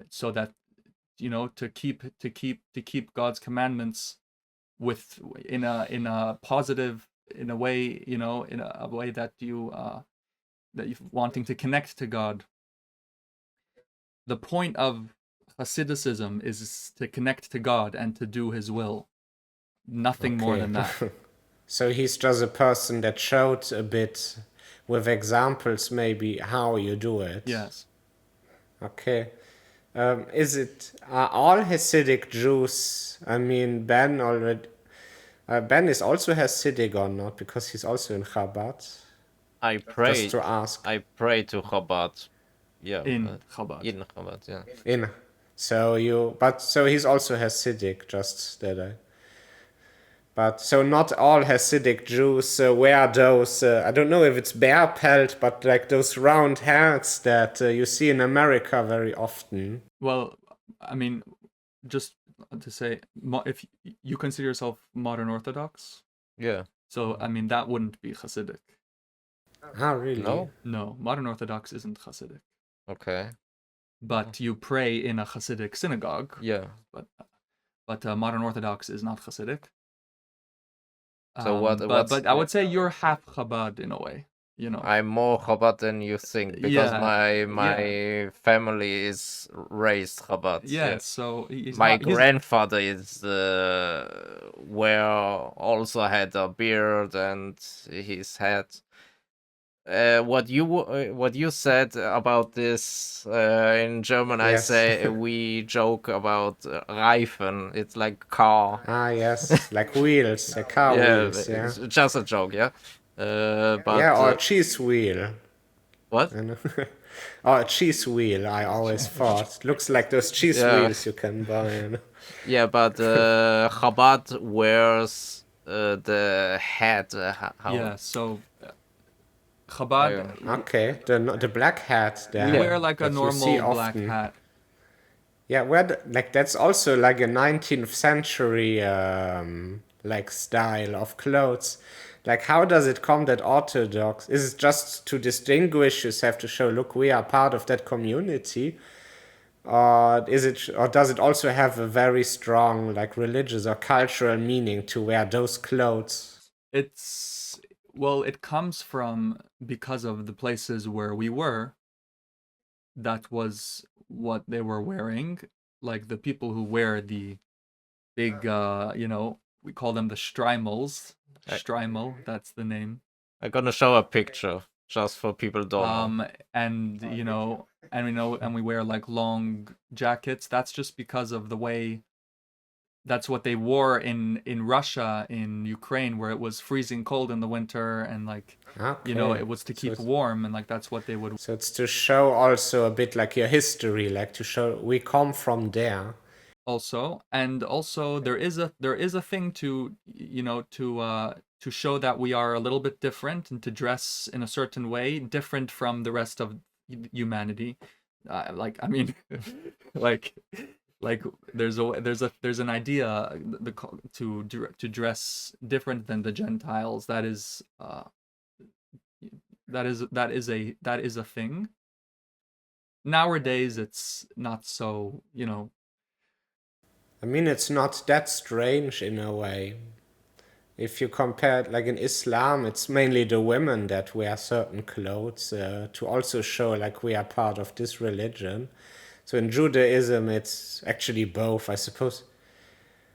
So that, to keep God's commandments in a positive in a way, in a way that you wanting to connect to God. The point of Hasidism is to connect to God and to do His will. Nothing more than that. So he's just a person that showed a bit with examples maybe how you do it. Yes. Okay. Are all Hasidic Jews, I mean, Ben is also Hasidic or not? Because he's also in Chabad. I pray. Just to ask. I pray to Chabad. Yeah. In Chabad. In Chabad, yeah. So he's also Hasidic, just that I. But so not all Hasidic Jews wear those, I don't know if it's bear pelt, but like those round hats that you see in America very often. Well, I mean, just to say, if you consider yourself modern Orthodox, Yeah. so I mean that wouldn't be Hasidic. Ah, really? No, modern Orthodox isn't Hasidic. Okay. But you pray in a Hasidic synagogue. Yeah. But modern Orthodox is not Hasidic. So But I would say you're half Chabad in a way. I'm more Chabad than you think because my family is raised Chabad. Yeah, so my grandfather is also had a beard and his head. What you said about this in German, yes. I say we joke about Reifen. It's like car. Ah, yes, like wheels, like car wheels. Yeah, it's just a joke. Yeah. But or a cheese wheel. What? Oh, a cheese wheel. I always thought looks like those cheese wheels you can buy. Yeah, but Chabad wears the hat. Yeah, so. Chabad. Okay, the black hat. We wear like a normal black hat. Yeah, that's also like a 19th century like style of clothes. Like, how does it come that Orthodox is it just to distinguish? You have to show, look, we are part of that community, or does it also have a very strong like religious or cultural meaning to wear those clothes? It comes from because of the places where we were. That was what they were wearing. Like the people who wear the big, we call them the streimels. Streimel, that's the name. I'm gonna show a picture just for people don't know. And we wear like long jackets. That's just because of the way. That's what they wore in Russia, in Ukraine, where it was freezing cold in the winter, and like it was to keep warm, and like that's what they would. So it's to show also a bit like your history, like to show we come from there. Also there is a thing to to show that we are a little bit different and to dress in a certain way, different from the rest of humanity. Like there's an idea to dress different than the Gentiles. That is a thing. Nowadays it's not so, I mean, it's not that strange in a way. If you compare it, like in Islam, it's mainly the women that wear certain clothes to also show like we are part of this religion. So in Judaism, it's actually both, I suppose.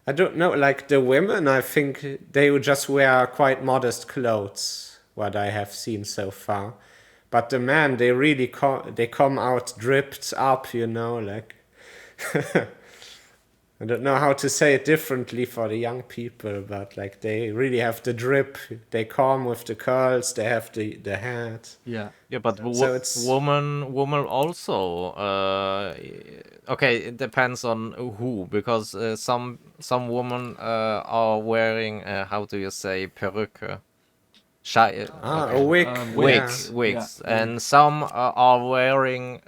I don't know, like the women, I think they would just wear quite modest clothes, what I have seen so far. But the men, they really come out dripped up, like... I don't know how to say it differently for the young people, but like they really have the drip. They come with the curls. They have the hat. Yeah. Yeah, but woman also. Okay, it depends on who, because some women are wearing how do you say perücke? A wig. Wigs, yeah. And some are wearing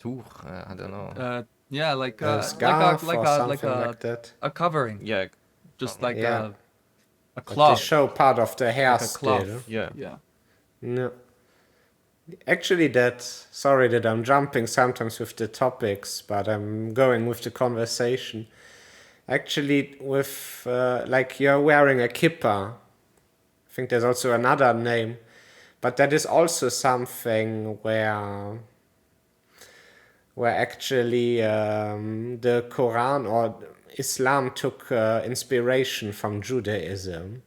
I don't know. Like a scarf or something like that. A covering. Yeah. Just like a cloth. But they show part of the hair still. Yeah. No. Actually, sorry that I'm jumping sometimes with the topics, but I'm going with the conversation. actually with like you're wearing a kippah. I think there's also another name, but that is also something where actually the Quran or Islam took inspiration from Judaism,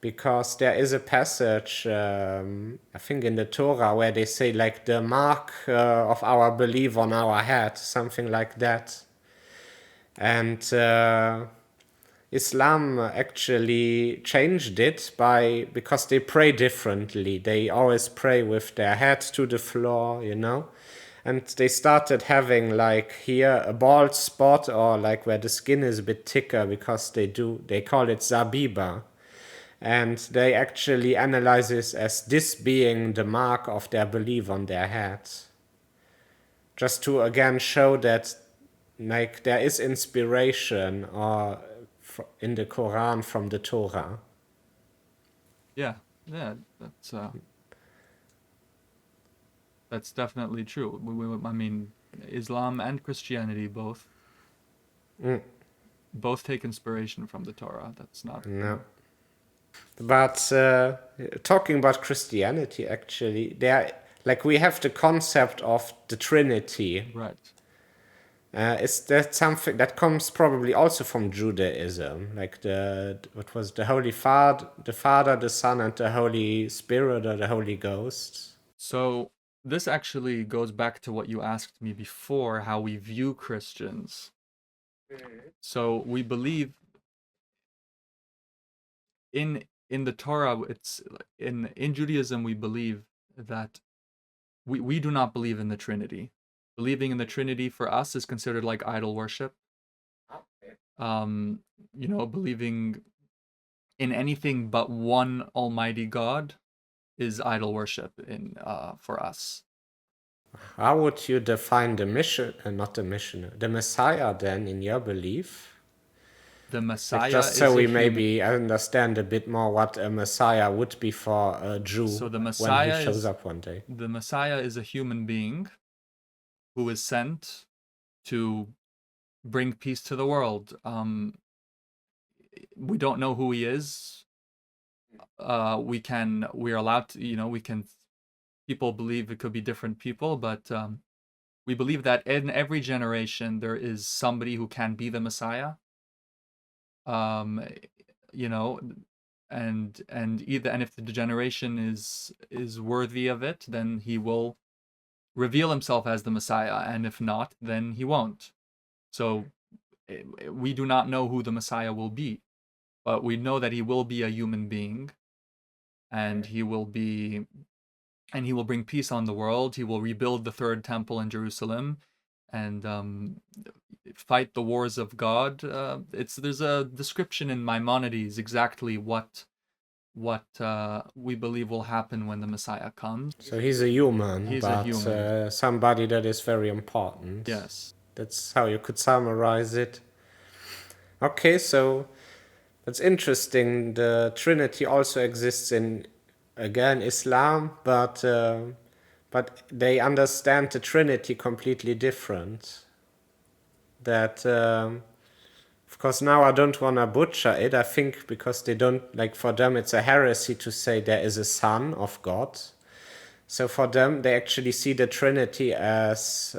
because there is a passage, I think in the Torah, where they say like the mark of our belief on our head, something like that. And Islam actually changed it because they pray differently. They always pray with their head to the floor, you know. And they started having like here a bald spot, or like where the skin is a bit thicker, because they call it zabiba. And they actually analyze this as this being the mark of their belief on their head. Just to again show that like there is inspiration or in the Quran from the Torah. Yeah, that's definitely true. I mean, Islam and Christianity both take inspiration from the Torah. That's not No. But talking about Christianity, actually, we have the concept of the Trinity. right. Is that something that comes probably also from Judaism? Like what was the Holy Father, the Son, and the Holy Spirit, or the Holy Ghost? So this actually goes back to what you asked me before, how we view Christians. So we believe in the Torah, it's in Judaism, we believe that we do not believe in the Trinity. Believing in the Trinity for us is considered like idol worship. Believing in anything but one Almighty God is idol worship for us. How would you define the Messiah then, in your belief? The Messiah just is so we a human. maybe understand a bit more what a Messiah would be for a Jew So the when Messiah he shows up one day. The Messiah is a human being who is sent to bring peace to the world. We don't know who he is. We're allowed to, people believe it could be different people, but we believe that in every generation there is somebody who can be the Messiah. And if the generation is worthy of it, then he will reveal himself as the Messiah, and if not, then he won't. So we do not know who the Messiah will be, but we know that he will be a human being, and he will bring peace on the world. He will rebuild the third temple in Jerusalem, and fight the wars of God. There's a description in Maimonides exactly what we believe will happen when the Messiah comes. So he's a human, somebody that is very important. Yes. That's how you could summarize it. Okay, so that's interesting. The Trinity also exists in, again, Islam, but they understand the Trinity completely different. That, of course, now I don't want to butcher it, I think, because they don't, for them it's a heresy to say there is a Son of God. So for them, they actually see the Trinity as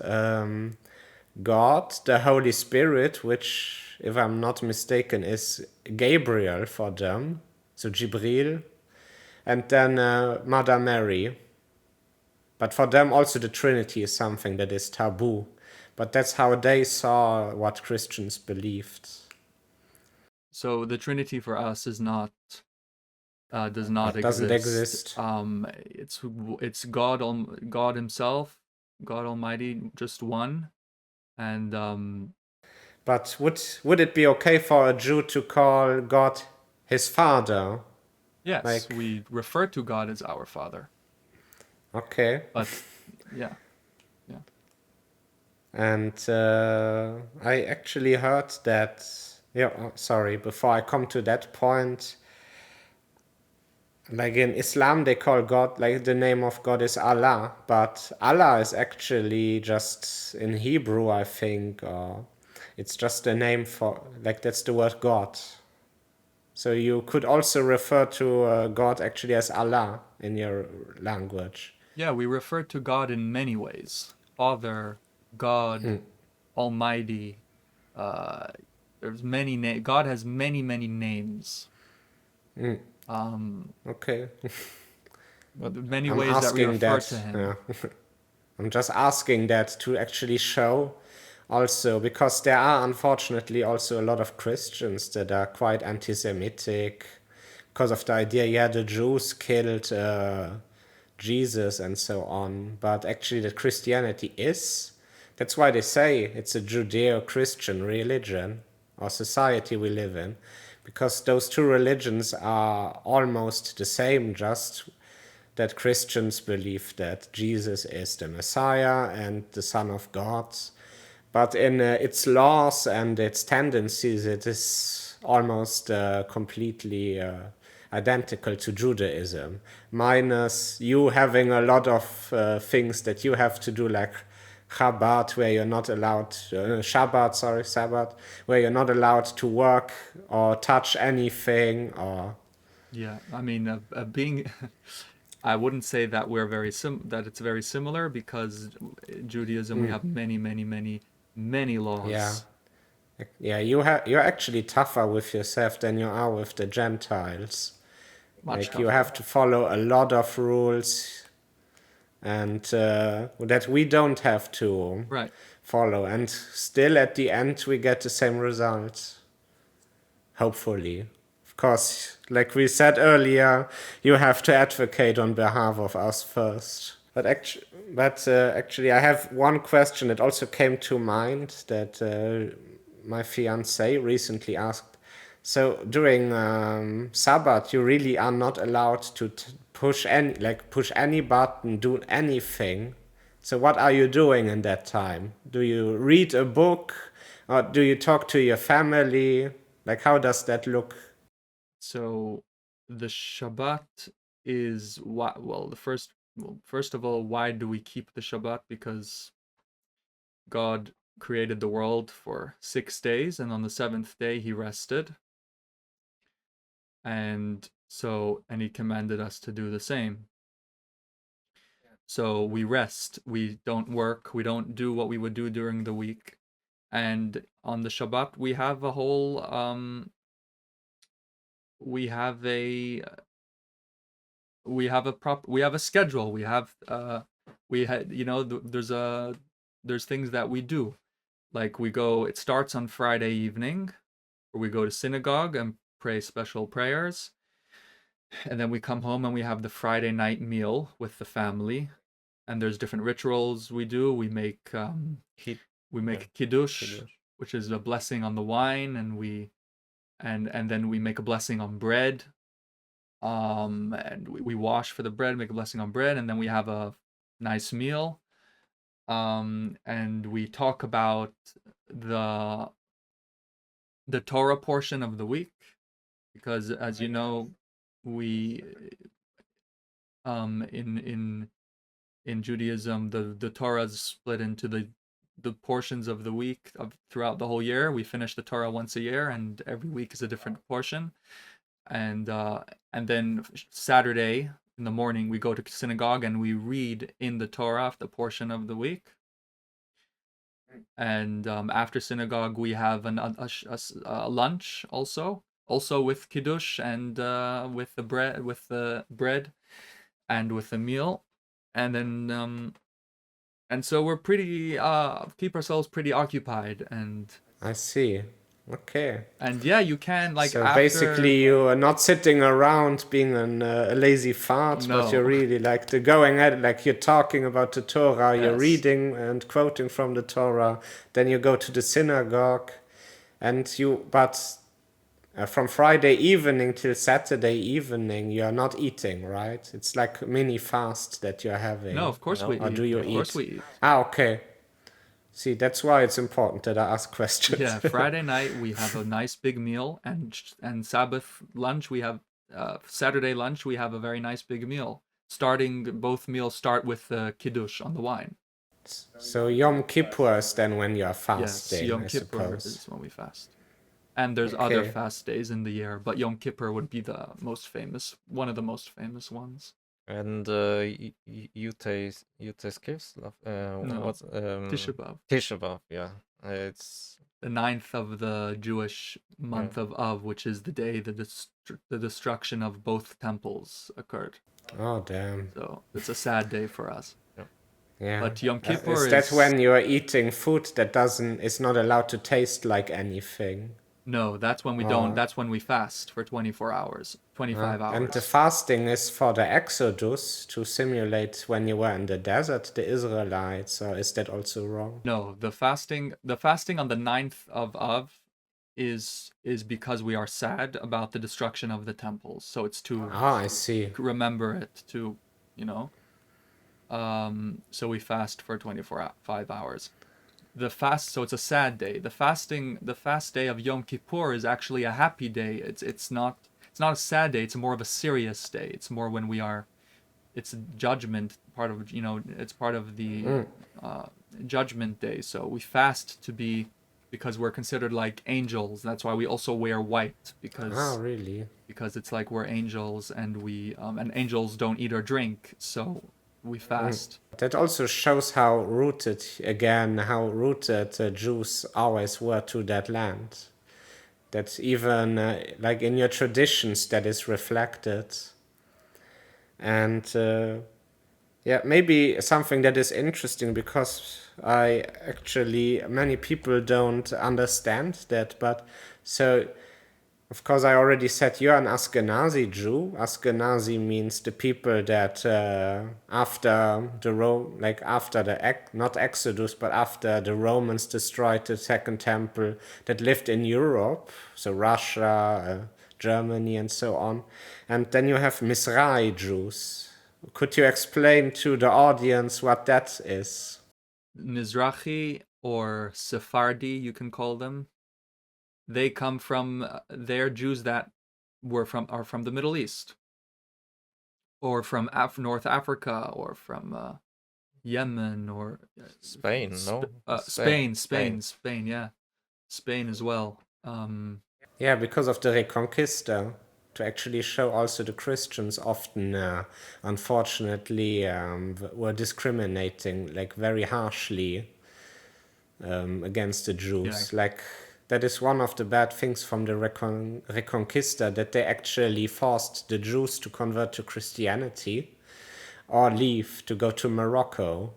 God, the Holy Spirit, which, if I'm not mistaken, is Gabriel for them, so Jibril, and then Mother Mary. But for them also the Trinity is something that is taboo. But that's how they saw what Christians believed. So the Trinity for us does not exist. Doesn't exist. It's God Himself, God Almighty, just one, and. But would it be okay for a Jew to call God his Father? Yes, we refer to God as our Father. Okay. But yeah. And I actually heard that. Before I come to that point, in Islam they call God, the name of God is Allah, but Allah is actually just in Hebrew, I think, or It's just a name for, like, that's the word God. So you could also refer to God actually as Allah in your language. Yeah, we refer to God in many ways. Father, God, Almighty. There's many God has many, many names. Okay. But many I'm ways that we asking refer to that. him. Yeah. I'm just asking that to actually show also, because there are unfortunately also a lot of Christians that are quite anti-Semitic because of the idea, yeah, the Jews killed Jesus and so on, but actually that Christianity is, that's why they say it's a Judeo-Christian religion or society we live in, because those two religions are almost the same, just that Christians believe that Jesus is the Messiah and the Son of God. But in its laws and its tendencies, it is almost completely identical to Judaism, minus you having a lot of things that you have to do, like Shabbat, where you're not allowed, Sabbath, where you're not allowed to work or touch anything, or Yeah, I mean, being, I wouldn't say that we're that it's very similar, because in Judaism we have many, many, many, many yeah. laws. Yeah, you're actually tougher with yourself than you are with the Gentiles. Much Like you have tougher. to follow a lot of rules, and that we don't have to Right. follow, and still at the end we get the same results. Hopefully. Of course, like we said earlier, you have to advocate on behalf of us first. Actually, I have one question that also came to mind that my fiance recently asked. So during Sabbath, you really are not allowed to push any button, do anything. So what are you doing in that time? Do you read a book, or do you talk to your family? Like, how does that look? So the Shabbat is what, well, first of all, why do we keep the Shabbat? Because God created the world for 6 days, and on the seventh day he rested. And he commanded us to do the same. So we rest, we don't work, we don't do what we would do during the week. And on the Shabbat we have a whole we have a we have a schedule. There's things that we do. Like it starts on Friday evening, where we go to synagogue and pray special prayers. And then we come home and we have the Friday night meal with the family. And there's different rituals we do. We make kiddush, which is a blessing on the wine, and then we make a blessing on bread. And we wash for the bread, make a blessing on bread, and then we have a nice meal. And we talk about the Torah portion of the week, because, as you know, we in Judaism, the Torah is split into the portions of the week throughout the whole year. We finish the Torah once a year, and every week is a different portion. And then Saturday in the morning we go to synagogue and we read in the Torah the portion of the week. And after synagogue we have a lunch also with kiddush and with the bread and with the meal. And then and so we're pretty keep ourselves pretty occupied. And I see. Okay. yeah, you can, like, So after, basically, you are not sitting around being a lazy fart, but you're No. really like the going at it, like you're talking about the Torah, you're Yes. reading and quoting from the Torah, then you go to the synagogue, but from Friday evening till Saturday evening, you're not eating, right? It's like a mini fast that you're having. No, of course No. we Or eat. do you Of course eat? we eat. Ah, okay. See, that's why it's important that I ask questions. Yeah, Friday night we have a nice big meal, and Sabbath lunch we have Saturday lunch we have a very nice big meal. Both meals start with the kiddush on the wine. So Yom Kippur is then when you are Yes, fasting, Yom I Kippur suppose. is when we fast. And there's other Okay. fast days in the year, but Yom Kippur would be the most famous, one of the most famous ones. And Yutes Kislev, No, what's Tisha B'Av, Tisha B'Av, yeah. It's the 9th of the Jewish month of Av, which is the day the destruction of both temples occurred. Oh, damn. So it's a sad day for us. Yeah. But Yom Kippur Is that when you are eating food that is not allowed to taste like anything? No, that's when we don't. That's when we fast for 24 hours, 25 And the hours. fasting is for the Exodus to simulate when you were in the desert, the Israelites, or is that also wrong? No, the fasting on the 9th of Av is because we are sad about the destruction of the temples. So it's to Ah, I see. remember it, to, you know. So we fast for 5 hours. So it's a sad day. The fast day of Yom Kippur is actually a happy day. It's not a sad day. It's more of a serious day. It's more when it's judgment, part of, it's part of the judgment day. So we fast because we're considered like angels. That's why we also wear white, Ah, really? because it's like we're angels, and and angels don't eat or drink, so we fast. That also shows how rooted Jews always were to that land. That even like in your traditions, that is reflected. And yeah, maybe something that is interesting, because many people don't understand that. But so, of course, I already said you're an Ashkenazi Jew. Ashkenazi means the people that after not Exodus, but after the Romans destroyed the Second Temple, that lived in Europe, so Russia, Germany, and so on. And then you have Mizrahi Jews. Could you explain to the audience what that is? Mizrahi, or Sephardi, you can call them. They come from they're Jews that are from the Middle East, or from North Africa, or from Yemen, or Spain, no? Spain, yeah, Spain as well. Yeah, because of the Reconquista, to actually show also the Christians often, unfortunately, were discriminating like very harshly against the Jews. Yeah. Like, that is one of the bad things from the Reconquista, that they actually forced the Jews to convert to Christianity or leave to go to Morocco.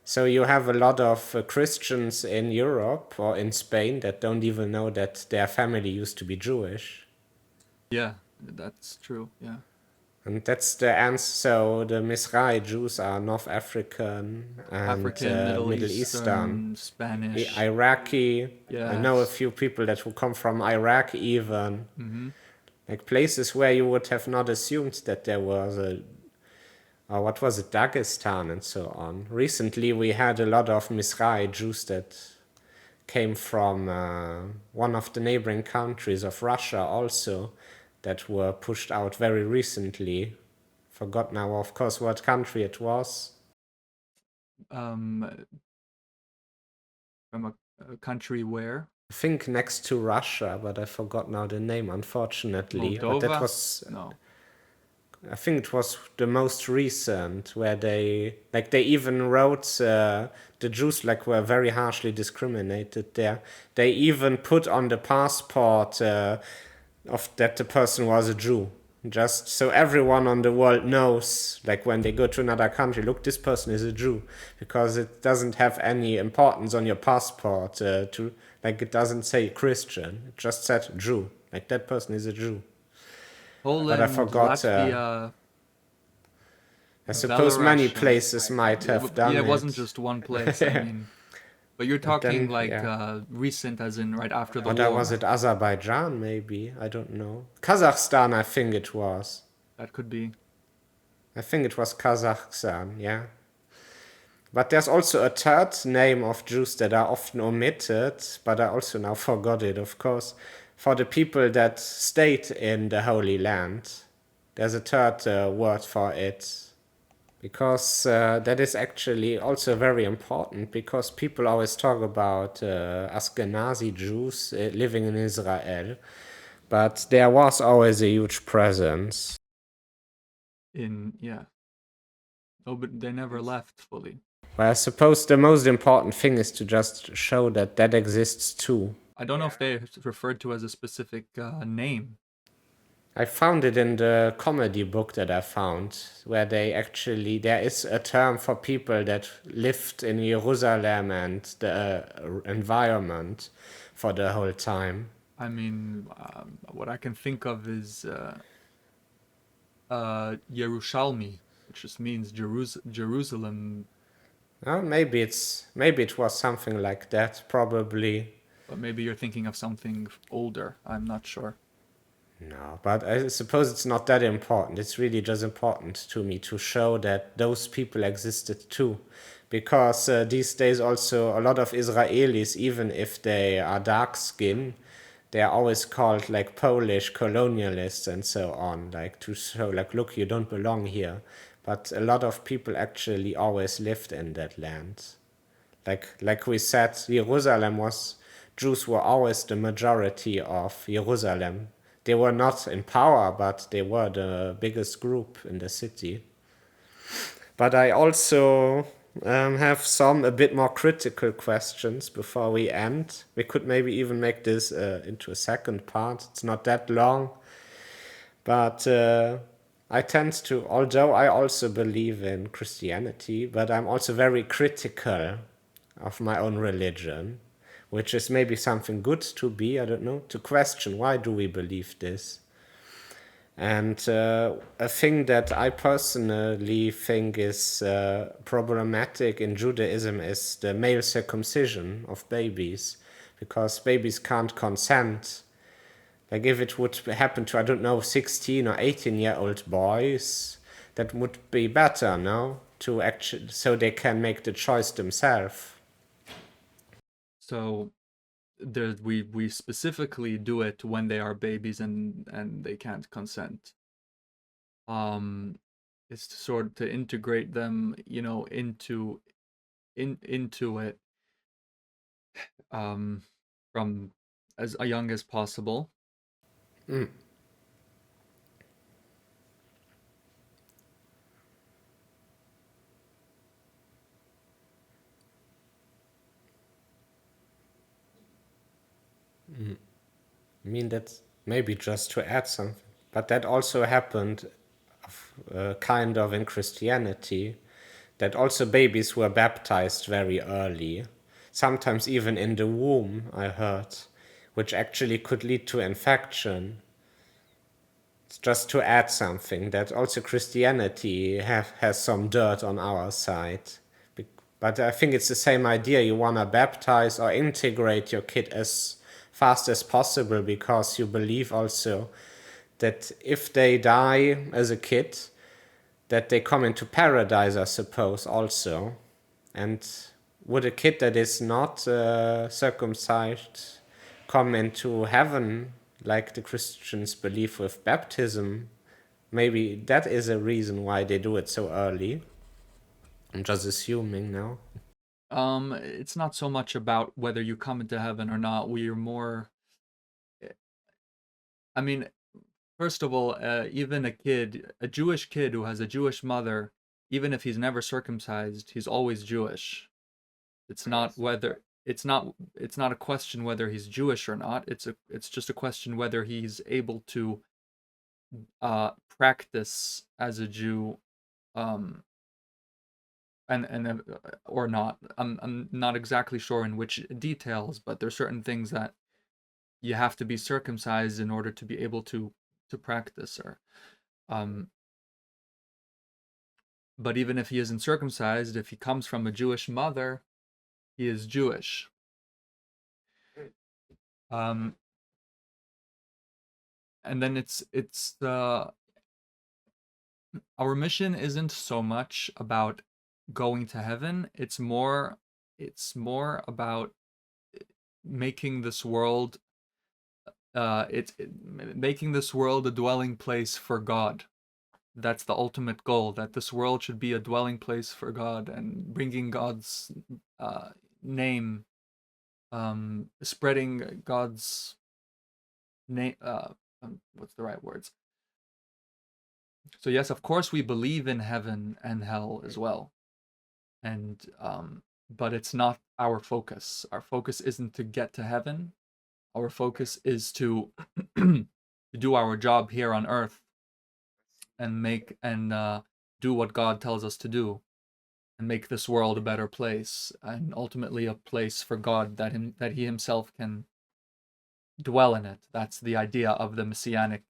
So you have a lot of Christians in Europe or in Spain that don't even know that their family used to be Jewish. Yeah, that's true. Yeah. And that's the answer. So the Mizrahi Jews are North African and African, Middle Middle Eastern, Spanish. Iraqi. I know a Yes. few people that who come from Iraq even. Like places where you would have not assumed that there was what was it, Dagestan and so on. Recently we had a lot of Mizrahi Jews that came from one of the neighboring countries of Russia also, that were pushed out very recently. Forgot now, of course, what country it was. From a country where? I think next to Russia, but I forgot now the name, unfortunately. But that Moldova? was, No. I think it was the most recent, where they even wrote the Jews were very harshly discriminated there. They even put on the passport of that the person was a Jew, just so everyone on the world knows, like when they go to another country, look, this person is a Jew, because it doesn't have any importance on your passport it doesn't say Christian, it just said Jew, like that person is a Jew. Poland, But I forgot. Latvia, I suppose many Belarus, places might have done yeah, it. it wasn't just one place. I mean, but you're talking then, recent, as in right after the Or war. was it Azerbaijan, maybe? I don't know. Kazakhstan, I think it was. That could be. I think it was Kazakhstan, yeah. But there's also a third name of Jews that are often omitted, but I also now forgot it, of course, for the people that stayed in the Holy Land. There's a third word for it. because that is actually also very important, because people always talk about Ashkenazi Jews living in Israel, but there was always a huge presence. Oh, but they never left fully. Well, I suppose the most important thing is to just show that that exists too. I don't know if they referred to as a specific name. I found it in the comedy book that I found, where there is a term for people that lived in Jerusalem and the environment for the whole time. I mean, what I can think of is Yerushalmi, which just means Jerusalem, Oh, maybe it was something like that, probably. but maybe you're thinking of something older. I'm not sure. No, but I suppose it's not that important. It's really just important to me to show that those people existed too. Because these days also a lot of Israelis, even if they are dark skinned, they are always called like Polish colonialists and so on, like to show like, look, you don't belong here. But a lot of people actually always lived in that land. Like we said, Jews were always the majority of Jerusalem. They were not in power, but they were the biggest group in the city. But I also have some a bit more critical questions before we end. We could maybe even make this into a second part. It's not that long. But I tend to, although I also believe in Christianity, but I'm also very critical of my own religion, which is maybe something good to be, I don't know, to question why do we believe this. And a thing that I personally think is problematic in Judaism is the male circumcision of babies, because babies can't consent. Like if it would happen to, I don't know, 16 or 18-year-old boys, that would be better, no? To actually, so they can make the choice themselves. So we specifically do it when they are babies and they can't consent. It's to sort of to integrate them, into it from as young as possible. I mean, that's maybe just to add something, but that also happened kind of in Christianity, that also babies were baptized very early, sometimes even in the womb, I heard, which actually could lead to infection. It's just to add something, that also Christianity has some dirt on our side. But I think it's the same idea. You want to baptize or integrate your kid as fast as possible, because you believe also that if they die as a kid, that they come into paradise, I suppose, also. And would a kid that is not circumcised come into heaven like the Christians believe with baptism? Maybe that is a reason why they do it so early. I'm just assuming now. It's not so much about whether you come into heaven or not. We are more, I mean, first of all, even a Jewish kid who has a Jewish mother, even if he's never circumcised, he's always Jewish. It's not whether it's not a question whether he's Jewish or not. It's just a question whether he's able to practice as a Jew, and or not. I'm not exactly sure in which details, but there's certain things that you have to be circumcised in order to be able to practice, or but even if he isn't circumcised, if he comes from a Jewish mother, he is Jewish. And then it's our mission isn't so much about going to heaven. It's more about making this world making this world a dwelling place for God. that's the ultimate goal, that this world should be a dwelling place for God and bringing God's name, spreading God's name. What's the right words? So yes, of course, we believe in heaven and hell as well, and but it's not our focus. Our focus isn't to get to heaven. Our focus is to do our job here on earth and do what God tells us to do, and make this world a better place, and ultimately a place for God that He Himself can dwell in it. That's the idea of the messianic.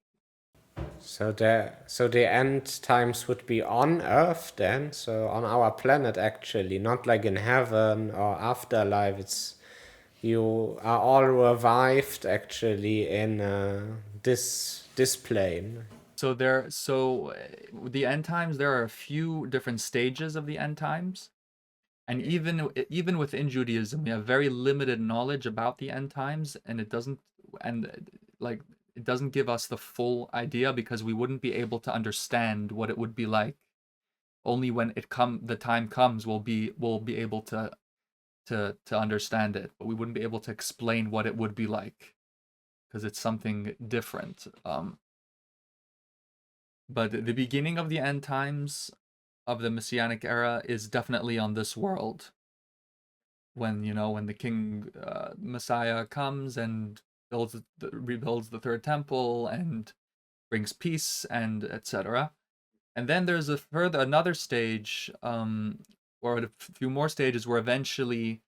So the end times would be on Earth then, so on our planet actually, not like in heaven or afterlife. It's you are all revived actually in this plane. So the end times, there are a few different stages of the end times, and even within Judaism, we have very limited knowledge about the end times, and it doesn't give us the full idea, because we wouldn't be able to understand what it would be like. Only when the time comes, we'll be able to understand it, but we wouldn't be able to explain what it would be like, because it's something different. But the beginning of the end times of the Messianic era is definitely on this world. When the King Messiah comes and rebuilds the third temple and brings peace and etc. And then there's another stage, or a few more stages, where eventually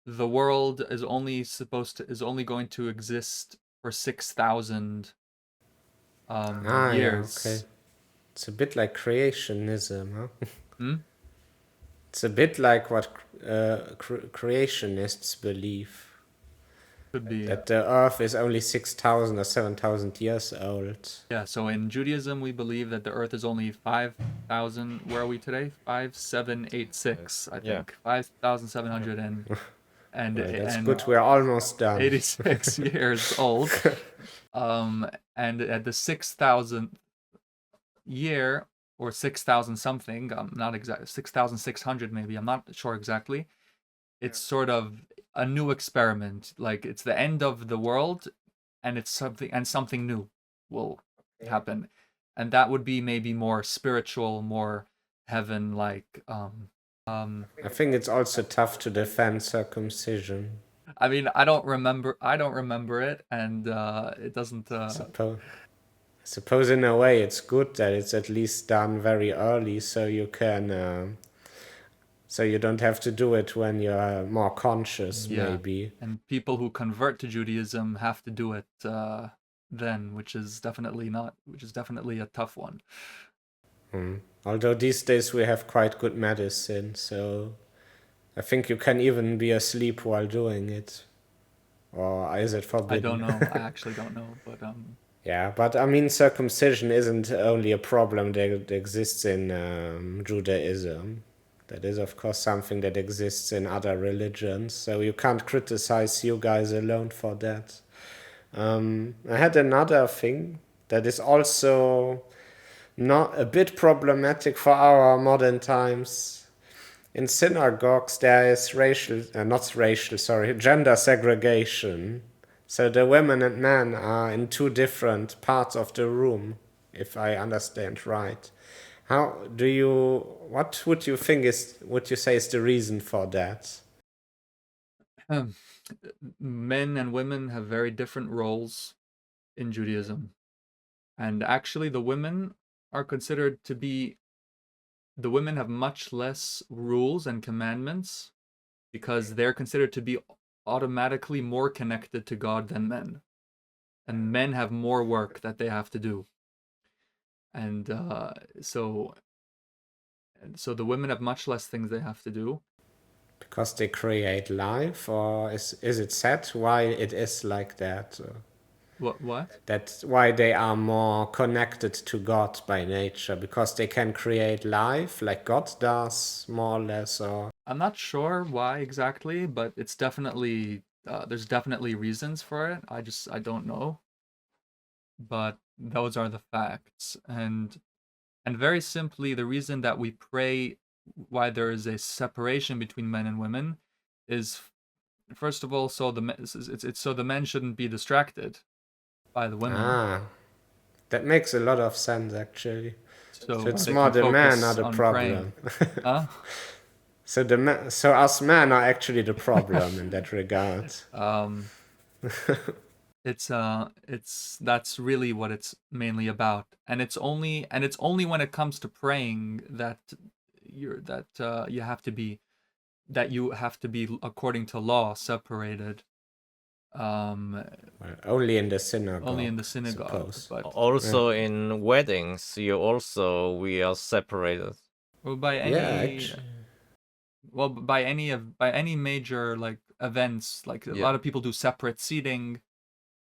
the world is only going to exist for 6,000 years. Yeah, okay. It's a bit like creationism, huh? Hmm? It's a bit like what creationists believe. Could be. That the Earth is only 6,000 or 7,000 years old. Yeah, so in Judaism, we believe that the Earth is only 5,000. Where are we today? 5,786, I Yeah. think. 5,700 That's good. We're almost done. 86 years old. And at the 6,000th year, or 6,000 something, not exactly, 6,600 maybe, I'm not sure exactly. It's sort of a new experiment. Like, it's the end of the world, and something new will happen, and that would be maybe more spiritual, more heaven-like. I think it's also tough to defend circumcision. I mean, I don't remember it, and it doesn't. Suppose in a way it's good that it's at least done very early, so you can, so you don't have to do it when you're more conscious, Yeah. maybe. And people who convert to Judaism have to do it then, which is definitely a tough one. Although these days we have quite good medicine, so I think you can even be asleep while doing it. Or is it forbidden? I don't know. I actually don't know, but Yeah, but I mean, circumcision isn't only a problem that exists in Judaism. That is, of course, something that exists in other religions, so you can't criticize you guys alone for that. I had another thing that is also not a bit problematic for our modern times. In synagogues, there is gender segregation. So the women and men are in two different parts of the room, if I understand right. What would you say is the reason for that? Men and women have very different roles in Judaism. And actually, the women have much less rules and commandments, because they're considered to be automatically more connected to God than men. And men have more work that they have to do. And so the women have much less things they have to do. Because they create life, or is it said why it is like that? What? That's why they are more connected to God by nature, because they can create life like God does, more or less, or... I'm not sure why exactly, but it's definitely there's definitely reasons for it. I don't know. But those are the facts. And And very simply, the reason that we pray, why there is a separation between men and women, is first of all, so it's so the men shouldn't be distracted by the women. Ah, that makes a lot of sense, actually. So So it's they more can the men focus are the on problem. Huh? So us men are actually the problem in that regard. It's that's really what it's mainly about, and it's only when it comes to praying that you have to be according to law separated. Well, only in the synagogue. Only in the synagogue, suppose. but Also in weddings, we are separated. well, by any by any major like events, like a Yeah. lot of people do separate seating,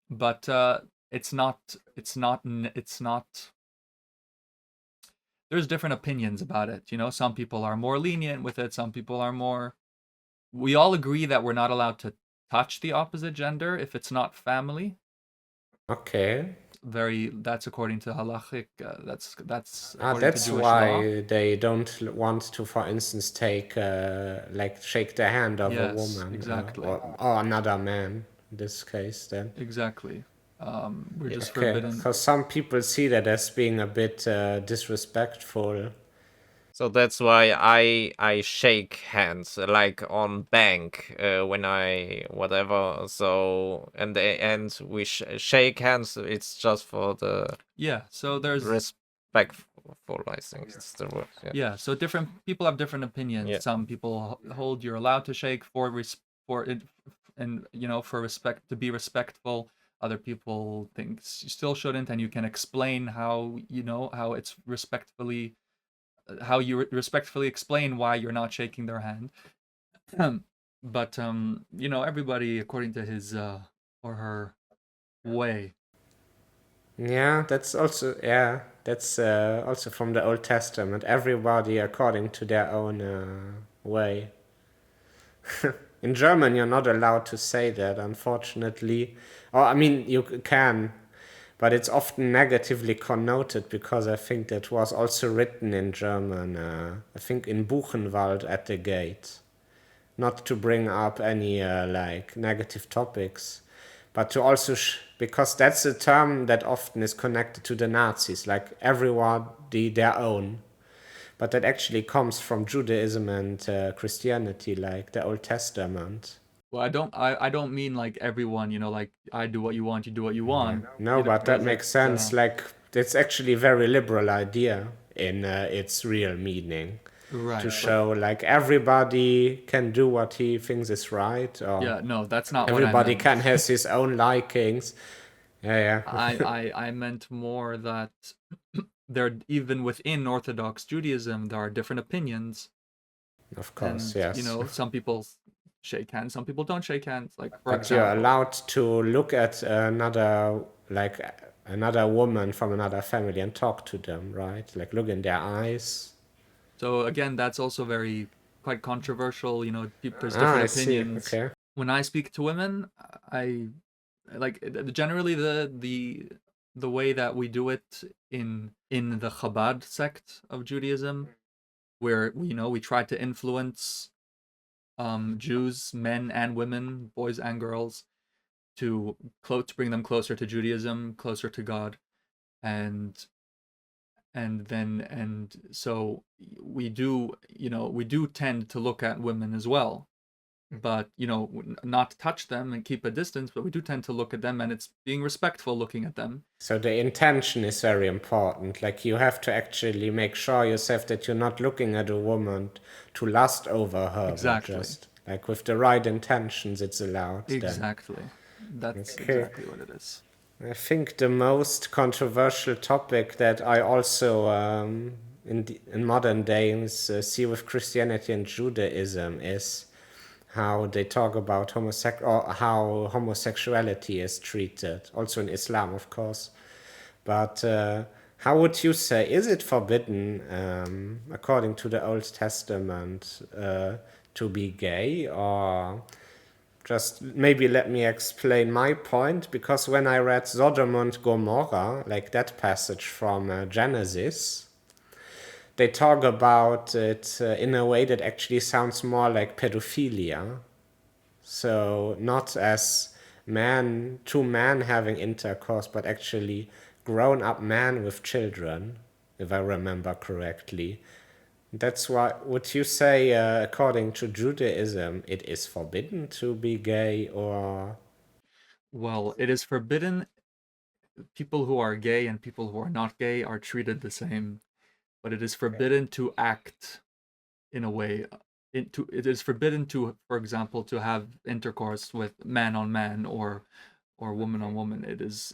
but it's not there's different opinions about it. Some people are more lenient with it, some people are more. We all agree that we're not allowed to touch the opposite gender if it's not family. Okay. That's according to halachic. That's according That's to Jewish why law. they don't want to, for instance, take shake the hand of a Yes, woman exactly. or another man. In this case, then. Exactly. We're just Okay, forbidden. because some people see that as being a bit disrespectful. So that's why I shake hands like on bank when I whatever. So and we shake hands. It's just for the Yeah. So there's respectful. I think it's the word. Yeah. Yeah. So different people have different opinions. Yeah. Some people hold you're allowed to shake for it, and for respect, to be respectful. Other people think you still shouldn't, and you can explain how it's respectfully, how you respectfully explain why you're not shaking their hand. But everybody according to his or her way. Yeah, that's also also from the Old Testament. Everybody according to their own way. In German, you're not allowed to say that, unfortunately. Or, I mean, you can, but it's often negatively connoted because I think that was also written in German, I think in Buchenwald at the gate. Not to bring up any negative topics, but to also, because that's a term that often is connected to the Nazis, like everybody their own. But that actually comes from Judaism and Christianity, like the Old Testament. Well, I don't mean like everyone, like I do what you want, you do what you want. No, but that because makes it's, sense. Like, it's actually a very liberal idea in its real meaning. right. To show, like, everybody can do what he thinks is right, or Yeah, no, that's not everybody what I meant. can have his own likings. Yeah. I meant more that there, even within Orthodox Judaism, there are different opinions. Of course, And, yes. some people shake hands, some people don't shake hands. Like, for But you're example, allowed to look at another woman from another family and talk to them, right? Like, look in their eyes. so again, that's also quite controversial. There's different I see. opinions. Okay. When I speak to women, I like generally the way that we do it in the Chabad sect of Judaism, where we try to influence Jews, men and women, boys and girls, to bring them closer to Judaism, closer to God, and so we do tend to look at women as well, but not touch them and keep a distance, but we do tend to look at them, and it's being respectful looking at them. So the intention is very important. Like, you have to actually make sure yourself that you're not looking at a woman to lust over her. Exactly. But just like with the right intentions, it's allowed. Exactly. That's Okay. exactly what it is. I think the most controversial topic that I also in modern days see with Christianity and Judaism is how they talk about how homosexuality is treated, also in Islam, of course. But how would you say, is it forbidden, according to the Old Testament, to be gay? Or just maybe let me explain my point, because when I read Sodom and Gomorrah, like that passage from Genesis, they talk about it in a way that actually sounds more like pedophilia. So not as two men having intercourse, but actually grown-up men with children, if I remember correctly. That's why, would you say, according to Judaism, it is forbidden to be gay, or? Well, it is forbidden. People who are gay and people who are not gay are treated the same, but it is forbidden to act in a way. It is forbidden to, for example, to have intercourse with man on man or woman on woman.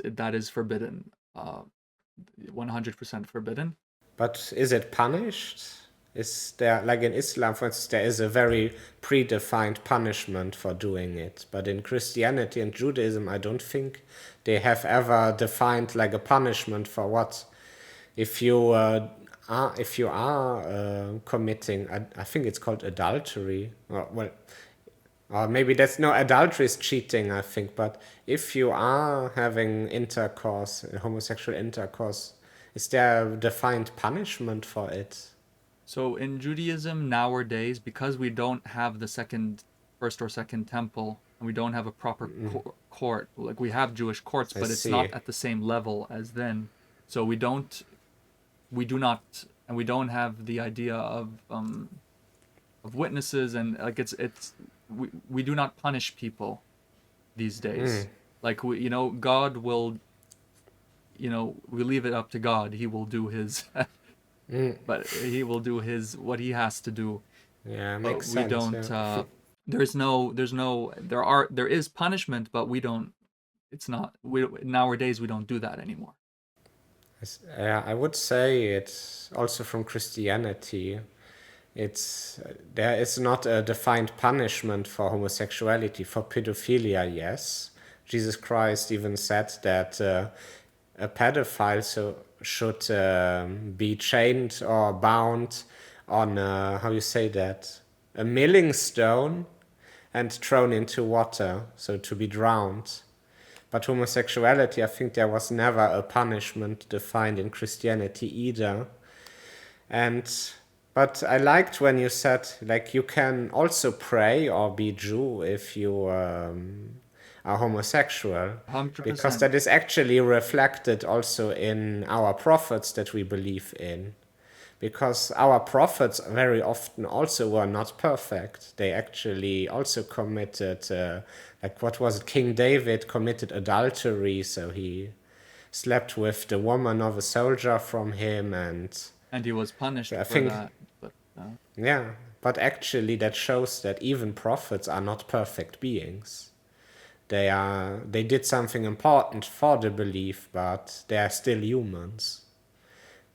That is forbidden. 100% forbidden. But is it punished? Is there, like in Islam, for instance, there is a very predefined punishment for doing it. But in Christianity and Judaism, I don't think they have ever defined like a punishment for what. If you are committing, I think it's called adultery. Or maybe that's no, adultery is cheating, I think. But if you are having intercourse, homosexual intercourse, is there a defined punishment for it? So in Judaism nowadays, because we don't have the first or second temple, and we don't have a proper court, like we have Jewish courts, but it's not at the same level as then. So we do not, and we don't have the idea of witnesses, and like we do not punish people these days. Like God will, we leave it up to God. He will do his. But he will do what he has to do. Yeah, but makes we sense. don't. Yeah. There is punishment, but we don't. It's not. Nowadays we don't do that anymore. Yeah, I would say it's also from Christianity. There is not a defined punishment for homosexuality. For pedophilia, yes. Jesus Christ even said that a pedophile should be chained or bound on how you say that, a milling stone, and thrown into water, so to be drowned. But homosexuality, I think there was never a punishment defined in Christianity either. But I liked when you said, like, you can also pray or be Jew if you are homosexual. 100%. Because that is actually reflected also in our prophets that we believe in. Because our prophets very often also were not perfect. They actually also committed, like what was it, King David committed adultery, so he slept with the woman of a soldier from him, and he was punished for that. But, yeah, but actually that shows that even prophets are not perfect beings. They did something important for the belief, but they are still humans.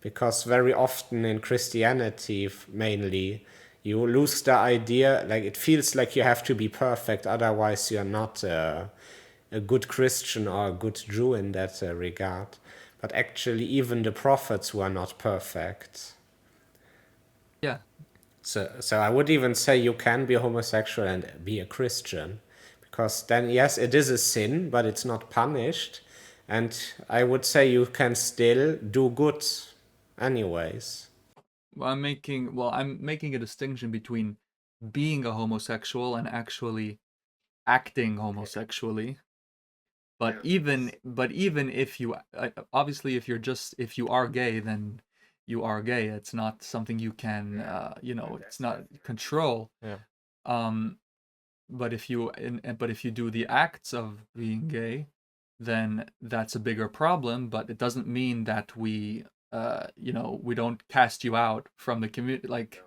Because very often in Christianity, mainly, you lose the idea, like it feels like you have to be perfect, otherwise you're not a good Christian or a good Jew in that regard. But actually, even the prophets were not perfect. yeah. So I would even say you can be homosexual and be a Christian. Because then, yes, it is a sin, but it's not punished. And I would say you can still do good anyways. I'm making a distinction between being a homosexual and actually acting homosexually. But even if you obviously if you are gay, then you are gay. It's not something you can it's not control. Yeah. But if you do the acts of being gay, then that's a bigger problem. But it doesn't mean that we we don't cast you out from the community. Like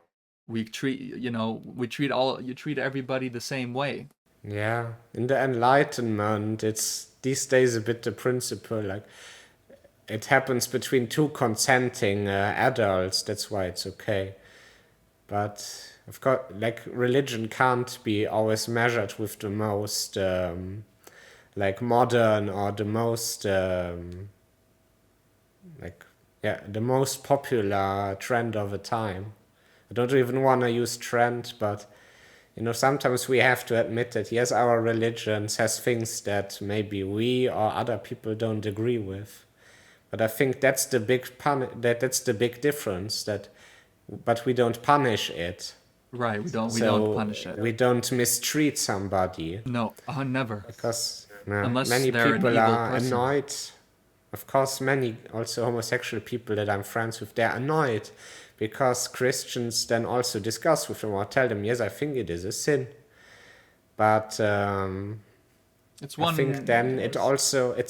you treat everybody the same way. Yeah, in the Enlightenment, it's these days a bit the principle, like it happens between two consenting adults, that's why it's okay. But of course, like religion can't be always measured with the most like modern or the most the most popular trend of the time. I don't even want to use trend, but sometimes we have to admit that, yes, our religion says things that maybe we or other people don't agree with. But I think that's the big that's the big difference, that but we don't punish it. Right, we don't So punish it. we don't mistreat somebody. No, never. Because Unless many they're an people evil are person. annoyed. Of course, many also homosexual people that I'm friends with, they're annoyed because Christians then also discuss with them or tell them, yes, I think it is a sin. But It's I think then it's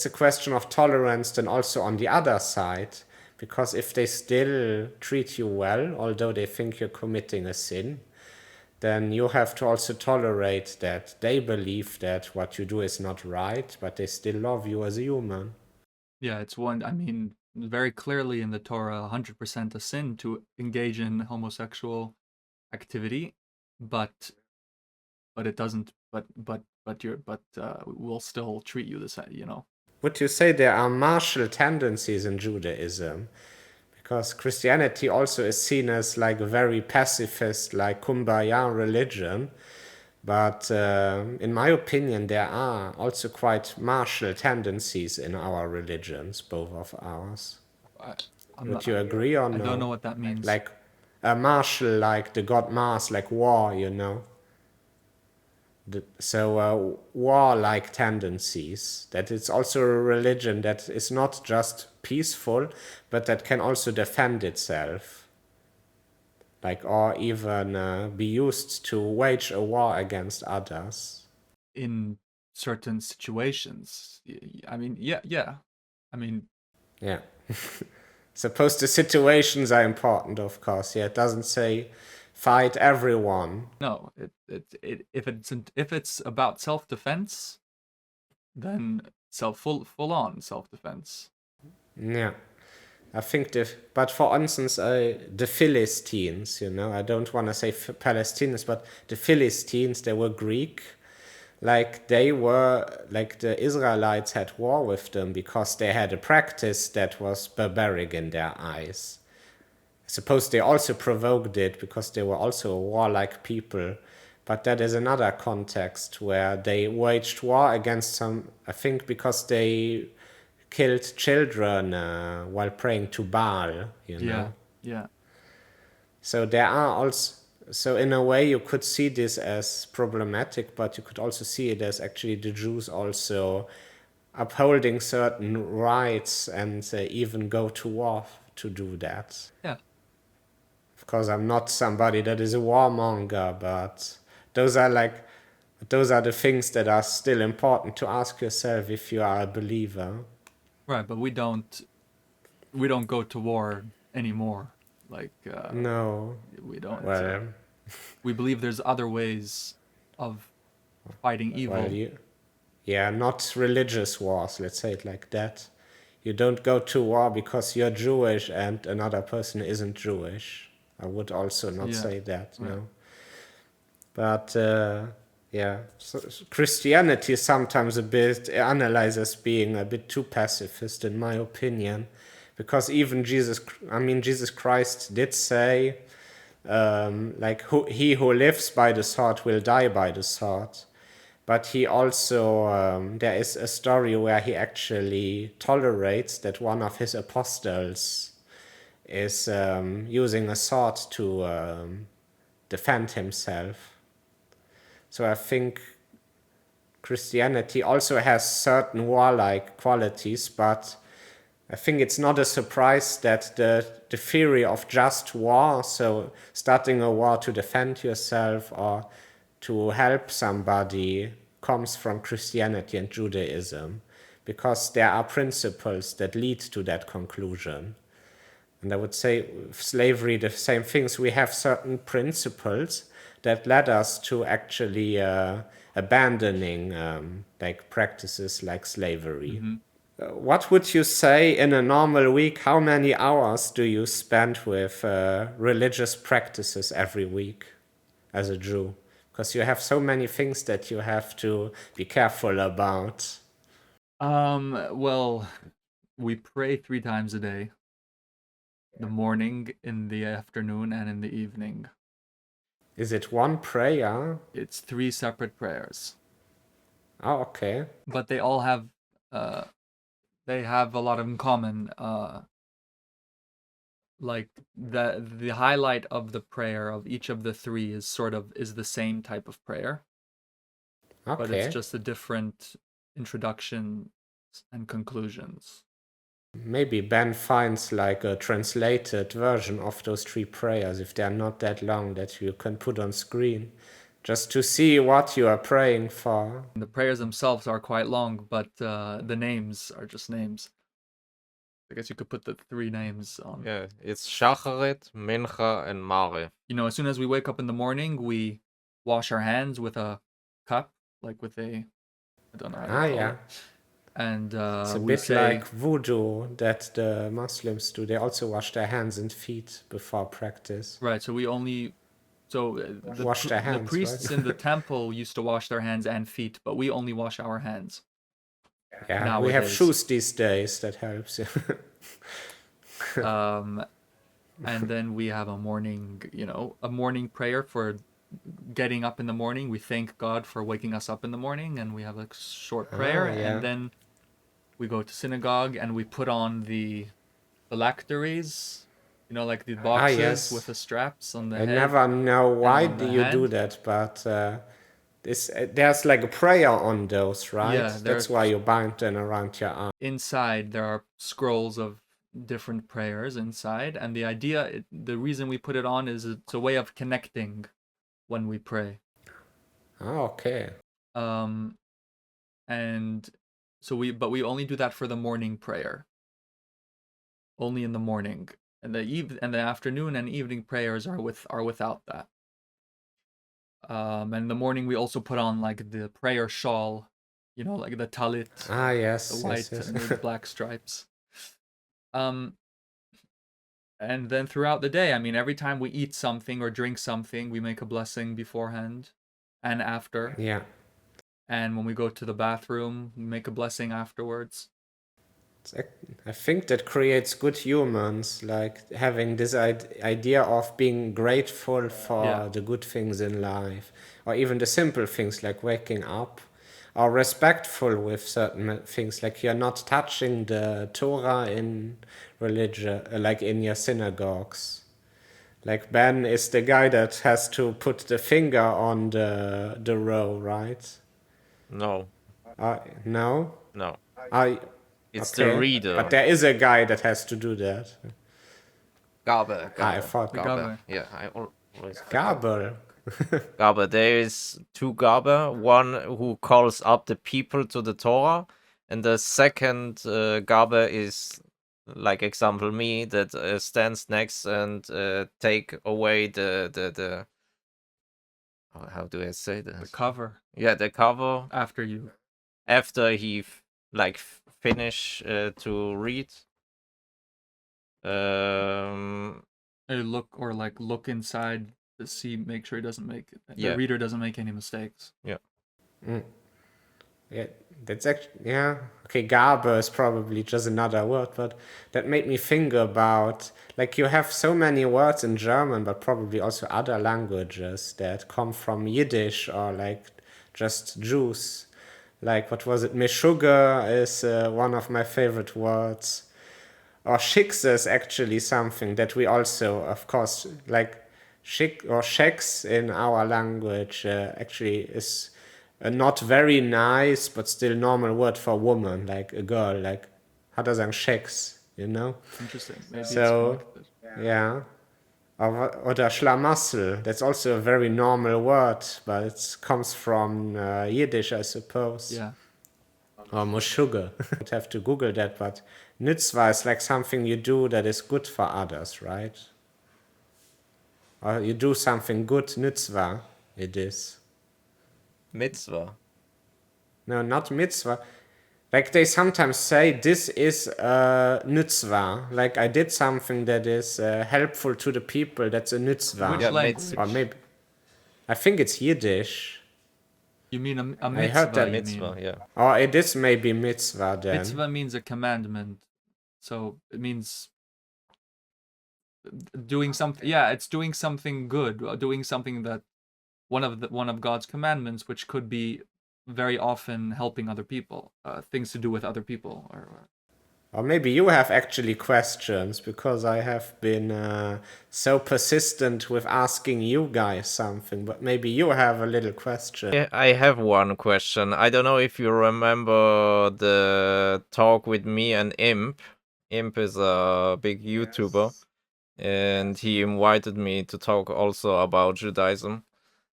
a question of tolerance then also on the other side. Because if they still treat you well, although they think you're committing a sin, then you have to also tolerate that they believe that what you do is not right, but they still love you as a human. Yeah, it's one. I mean, very clearly in the Torah, 100% a sin to engage in homosexual activity, but it doesn't. We'll still treat you the same. You know. Would you say there are martial tendencies in Judaism? Because Christianity also is seen as like a very pacifist, like kumbaya religion. But in my opinion, there are also quite martial tendencies in our religions, both of ours. Would you agree or no? I don't know what that means. Like a martial, like the god Mars, like war, you know? So war-like tendencies, that it's also a religion that is not just peaceful, but that can also defend itself. Like, or even be used to wage a war against others. In certain situations, I mean, yeah. I mean, yeah. Suppose the situations are important, of course. Yeah, it doesn't say fight everyone. no. If it's about self-defense, then full on self-defense. Yeah. I think but for instance, the Philistines, you know, I don't want to say Palestinians, but the Philistines, they were Greek. Like the Israelites had war with them because they had a practice that was barbaric in their eyes. I suppose they also provoked it because they were also a warlike people. But that is another context where they waged war against some, I think because they killed children while praying to Baal, you know. Yeah. So there are also, so in a way you could see this as problematic, but you could also see it as actually the Jews also upholding certain rights and even go to war to do that. Yeah. Of course, I'm not somebody that is a warmonger, but those are the things that are still important to ask yourself if you are a believer. Right, but we don't go to war anymore. Like No. we don't. Well, we believe there's other ways of fighting evil. yeah, not religious wars, let's say it like that. You don't go to war because you're Jewish and another person isn't Jewish. I would also not say that, right. no. But yeah, so Christianity is sometimes a bit analyzed as being a bit too pacifist, in my opinion, because even Jesus Christ did say, he who lives by the sword will die by the sword. But he also, there is a story where he actually tolerates that one of his apostles is using a sword to defend himself. So I think Christianity also has certain warlike qualities, but I think it's not a surprise that the theory of just war, so starting a war to defend yourself or to help somebody, comes from Christianity and Judaism, because there are principles that lead to that conclusion. And I would say slavery, the same things. We have certain principles that led us to actually abandoning like practices like slavery. Mm-hmm. What would you say in a normal week? How many hours do you spend with religious practices every week as a Jew? Because you have so many things that you have to be careful about. Well, we pray 3 times a day. The morning, in the afternoon, and in the evening. Is it one prayer? It's 3 separate prayers. Oh, okay. But they all have a lot in common. like the highlight of the prayer of each of the three is the same type of prayer, but it's Okay. just a different introduction and conclusions. Maybe Ben finds like a translated version of those three prayers if they're not that long that you can put on screen just to see what you are praying for. And the prayers themselves are quite long, but the names are just names. I guess you could put the three names on. Yeah, it's Shacharit, Mincha, and Mare. You know, as soon as we wake up in the morning, we wash our hands with a cup, like with a, I don't know how to call Yeah. it. And It's a we bit say, like voodoo that the Muslims do. They also wash their hands and feet before practice. right, so we only, so Wash their the hands, priests right? in the temple used to wash their hands and feet, but we only wash our hands. Yeah, we have Nowadays. shoes these days. That helps. And then we have a morning prayer for getting up in the morning. We thank God for waking us up in the morning, and we have a short prayer, yeah. and then we go to synagogue and we put on the phylacteries, like the boxes yes. with the straps on the I head. never know why on do the you do hand. that, but there's like a prayer on those, right? Yeah, That's why you bind them around your arm. Inside there are scrolls of different prayers inside, and the reason we put it on is it's a way of connecting when we pray. Oh, okay. And so we only do that for the morning prayer. Only in the morning. And the afternoon and evening prayers are without that. And in the morning we also put on like the prayer shawl, like the talit, Yes. the white yes. and with black stripes. And then throughout the day, I mean, every time we eat something or drink something, we make a blessing beforehand and after. Yeah. And when we go to the bathroom, we make a blessing afterwards. I think that creates good humans, like having this idea of being grateful for the good things in life, or even the simple things like waking up, or respectful with certain things, like you're not touching the Torah in religion, like in your synagogues. Like Ben is the guy that has to put the finger on the row, right? No, No? no. I It's the reader. But there is a guy that has to do that. Gabe. I thought Gabe. Yeah, I always Gabel. Gabe. There is two Gabe. One who calls up the people to the Torah, and the second Gabe is, like example, me that stands next and take away the how do I say this? The cover. Yeah, the cover After you. after he finish to read. Look inside to see, make sure the Yeah. reader doesn't make any mistakes. Yeah. Yeah, that's actually, okay, Gabe is probably just another word, but that made me think about, like, you have so many words in German, but probably also other languages that come from Yiddish or like just Jews. Like, what was it? Meshuggah is one of my favorite words. Or Shikse is actually something that we also, of course, like Shik or Sheks in our language actually is a not very nice but still normal word for woman, like a girl, like how does sagen Sheks, you know? Interesting. Maybe So, it's yeah. Oder Schlamassel, that's also a very normal word, but it comes from Yiddish, I suppose. Yeah. Or Meshuggah. I'd have to Google that, but Mitzvah is like something you do that is good for others, right? Or you do something good, Mitzvah, it is. Mitzvah. No, not Mitzvah. Like they sometimes say, this is a Mitzvah. Like I did something that is helpful to the people, that's a Mitzvah. Which Yeah, language? Or maybe, I think it's Yiddish. You mean a mitzvah? I heard that Mitzvah, yeah. Or it is maybe Mitzvah then. Mitzvah means a commandment. So it means doing something. Yeah, it's doing something good, doing something that one of God's commandments, which could be very often helping other people, things to do with other people. Or maybe you have actually questions, because I have been so persistent with asking you guys something, but maybe you have a little question. Yeah, I have one question. I don't know if you remember the talk with me and Imp. Imp is a big YouTuber, and he invited me to talk also about Judaism.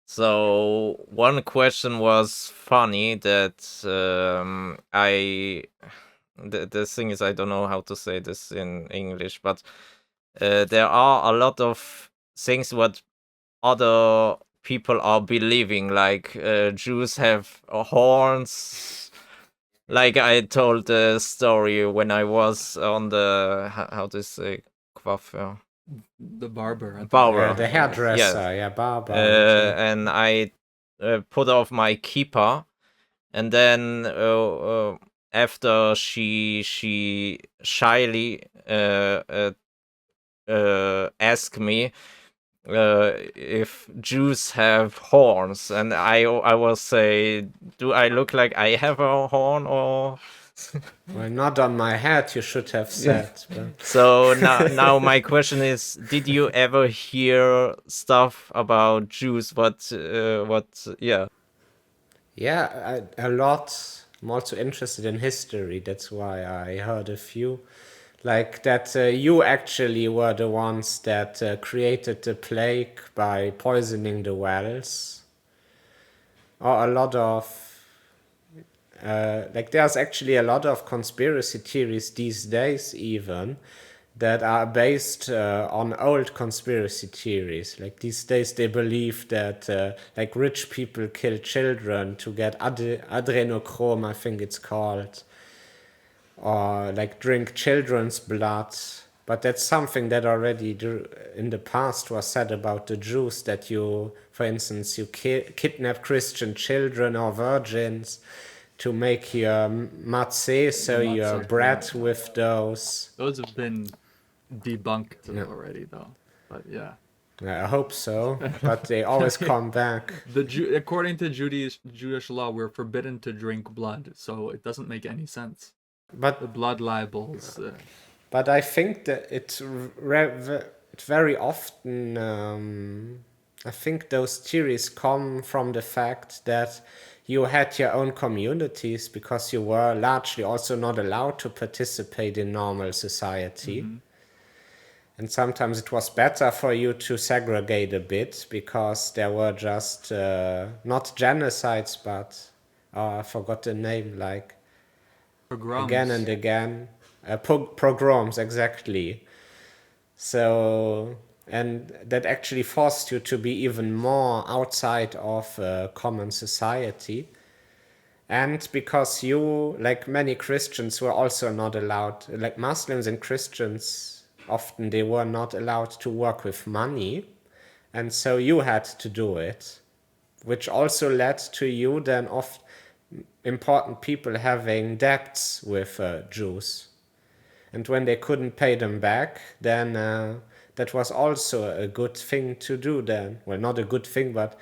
So one question was funny that the thing is, I don't know how to say this in English, but there are a lot of things what other people are believing, like Jews have horns. Like I told the story when I was on the how to say coiffeur The barber. At barber. The Yes. hairdresser, barber. And I put off my kippah, and then after she shyly asked me if Jews have horns, and I will say, do I look like I have a horn or? Well, not on my head, you should have said. But So now my question is, did you ever hear stuff about Jews? Yeah. yeah, a lot. I'm also interested in history, that's why I heard a few. Like that you actually were the ones that created the plague by poisoning the wells. Or a lot of like there's actually a lot of conspiracy theories these days even that are based on old conspiracy theories. Like these days they believe that like rich people kill children to get adrenochrome, I think it's called, or like drink children's blood. But that's something that already in the past was said about the Jews, that you, for instance, you kidnap Christian children or virgins to make your matzeh, so your Matzah, bread yeah. with those. Those have been debunked already, though. But yeah. I hope so, but they always come back. According to Jewish law, we're forbidden to drink blood, so it doesn't make any sense. But The blood libels. But I think that it very often, I think those theories come from the fact that you had your own communities because you were largely also not allowed to participate in normal society. Mm-hmm. And sometimes it was better for you to segregate a bit because there were just not genocides, but I forgot the name, like Pogroms. again and again. Pogroms, exactly. So, and that actually forced you to be even more outside of common society. And because you, like many Christians, were also not allowed, like Muslims and Christians, often they were not allowed to work with money. And so you had to do it, which also led to you then of important people having debts with Jews. And when they couldn't pay them back, then that was also a good thing to do then. Well, not a good thing, but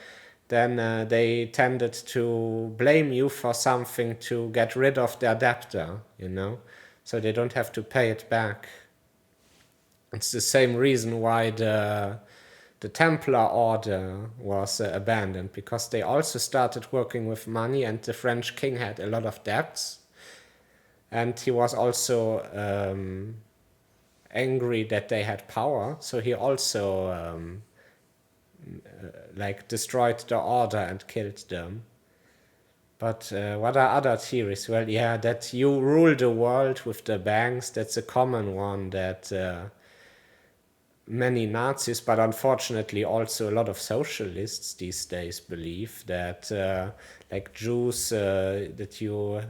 then they tended to blame you for something to get rid of their debtor, you know? So they don't have to pay it back. It's the same reason why the Templar order was abandoned, because they also started working with money, and the French king had a lot of debts. And he was also angry that they had power, so he also like destroyed the order and killed them. But what are other theories? Well, yeah, that you rule the world with the banks, that's a common one that many Nazis, but unfortunately also a lot of socialists these days believe, that like Jews, that you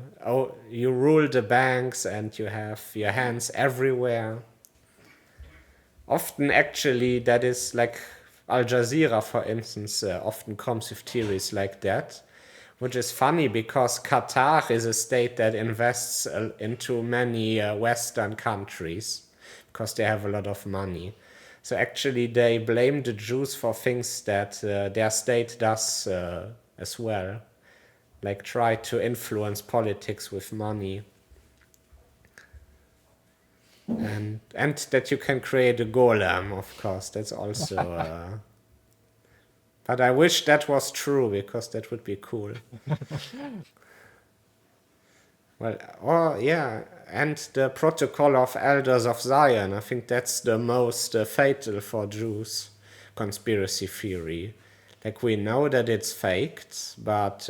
rule the banks and you have your hands everywhere. Often actually that is like Al Jazeera, for instance, often comes with theories like that, which is funny because Qatar is a state that invests into many Western countries because they have a lot of money. So actually they blame the Jews for things that their state does as well, like try to influence politics with money. and that you can create a golem, of course. That's also. But I wish that was true, because that would be cool. Well, oh yeah, and the Protocol of Elders of Zion. I think that's the most fatal for Jews conspiracy theory. Like, we know that it's faked, but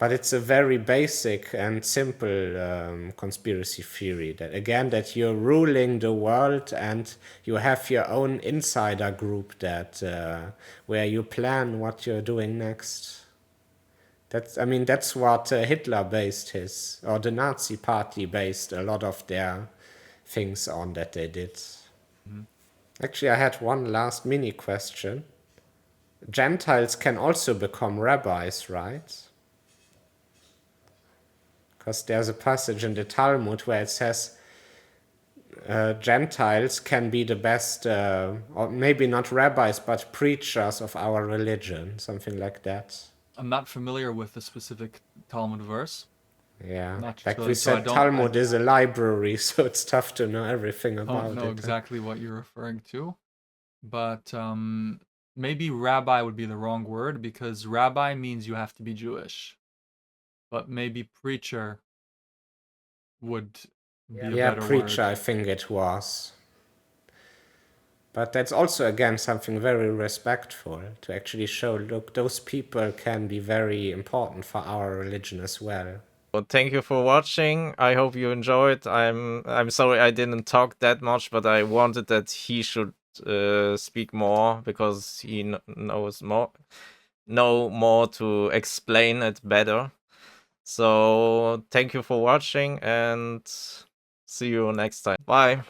but it's a very basic and simple conspiracy theory. That again, that you're ruling the world and you have your own insider group that where you plan what you're doing next. That's what Hitler based his, or the Nazi Party based a lot of their things on, that they did. Mhm. Actually, I had one last mini question. Gentiles can also become rabbis, right? Because there's a passage in the Talmud where it says Gentiles can be the best, or maybe not rabbis, but preachers of our religion, something like that. I'm not familiar with the specific Talmud verse. Yeah, Not like so- we so I said, don't- Talmud is a library, so it's tough to know everything I about don't know it. exactly what you're referring to, but maybe rabbi would be the wrong word, because rabbi means you have to be Jewish, but maybe preacher would be a Yeah, better preacher, word. I think it was. But that's also, again, something very respectful, to actually show, look, those people can be very important for our religion as well. Well, thank you for watching. I hope you enjoyed. I'm sorry I didn't talk that much, but I wanted that he should speak more, because he knows more, know more to explain it better. So thank you for watching, and see you next time. Bye.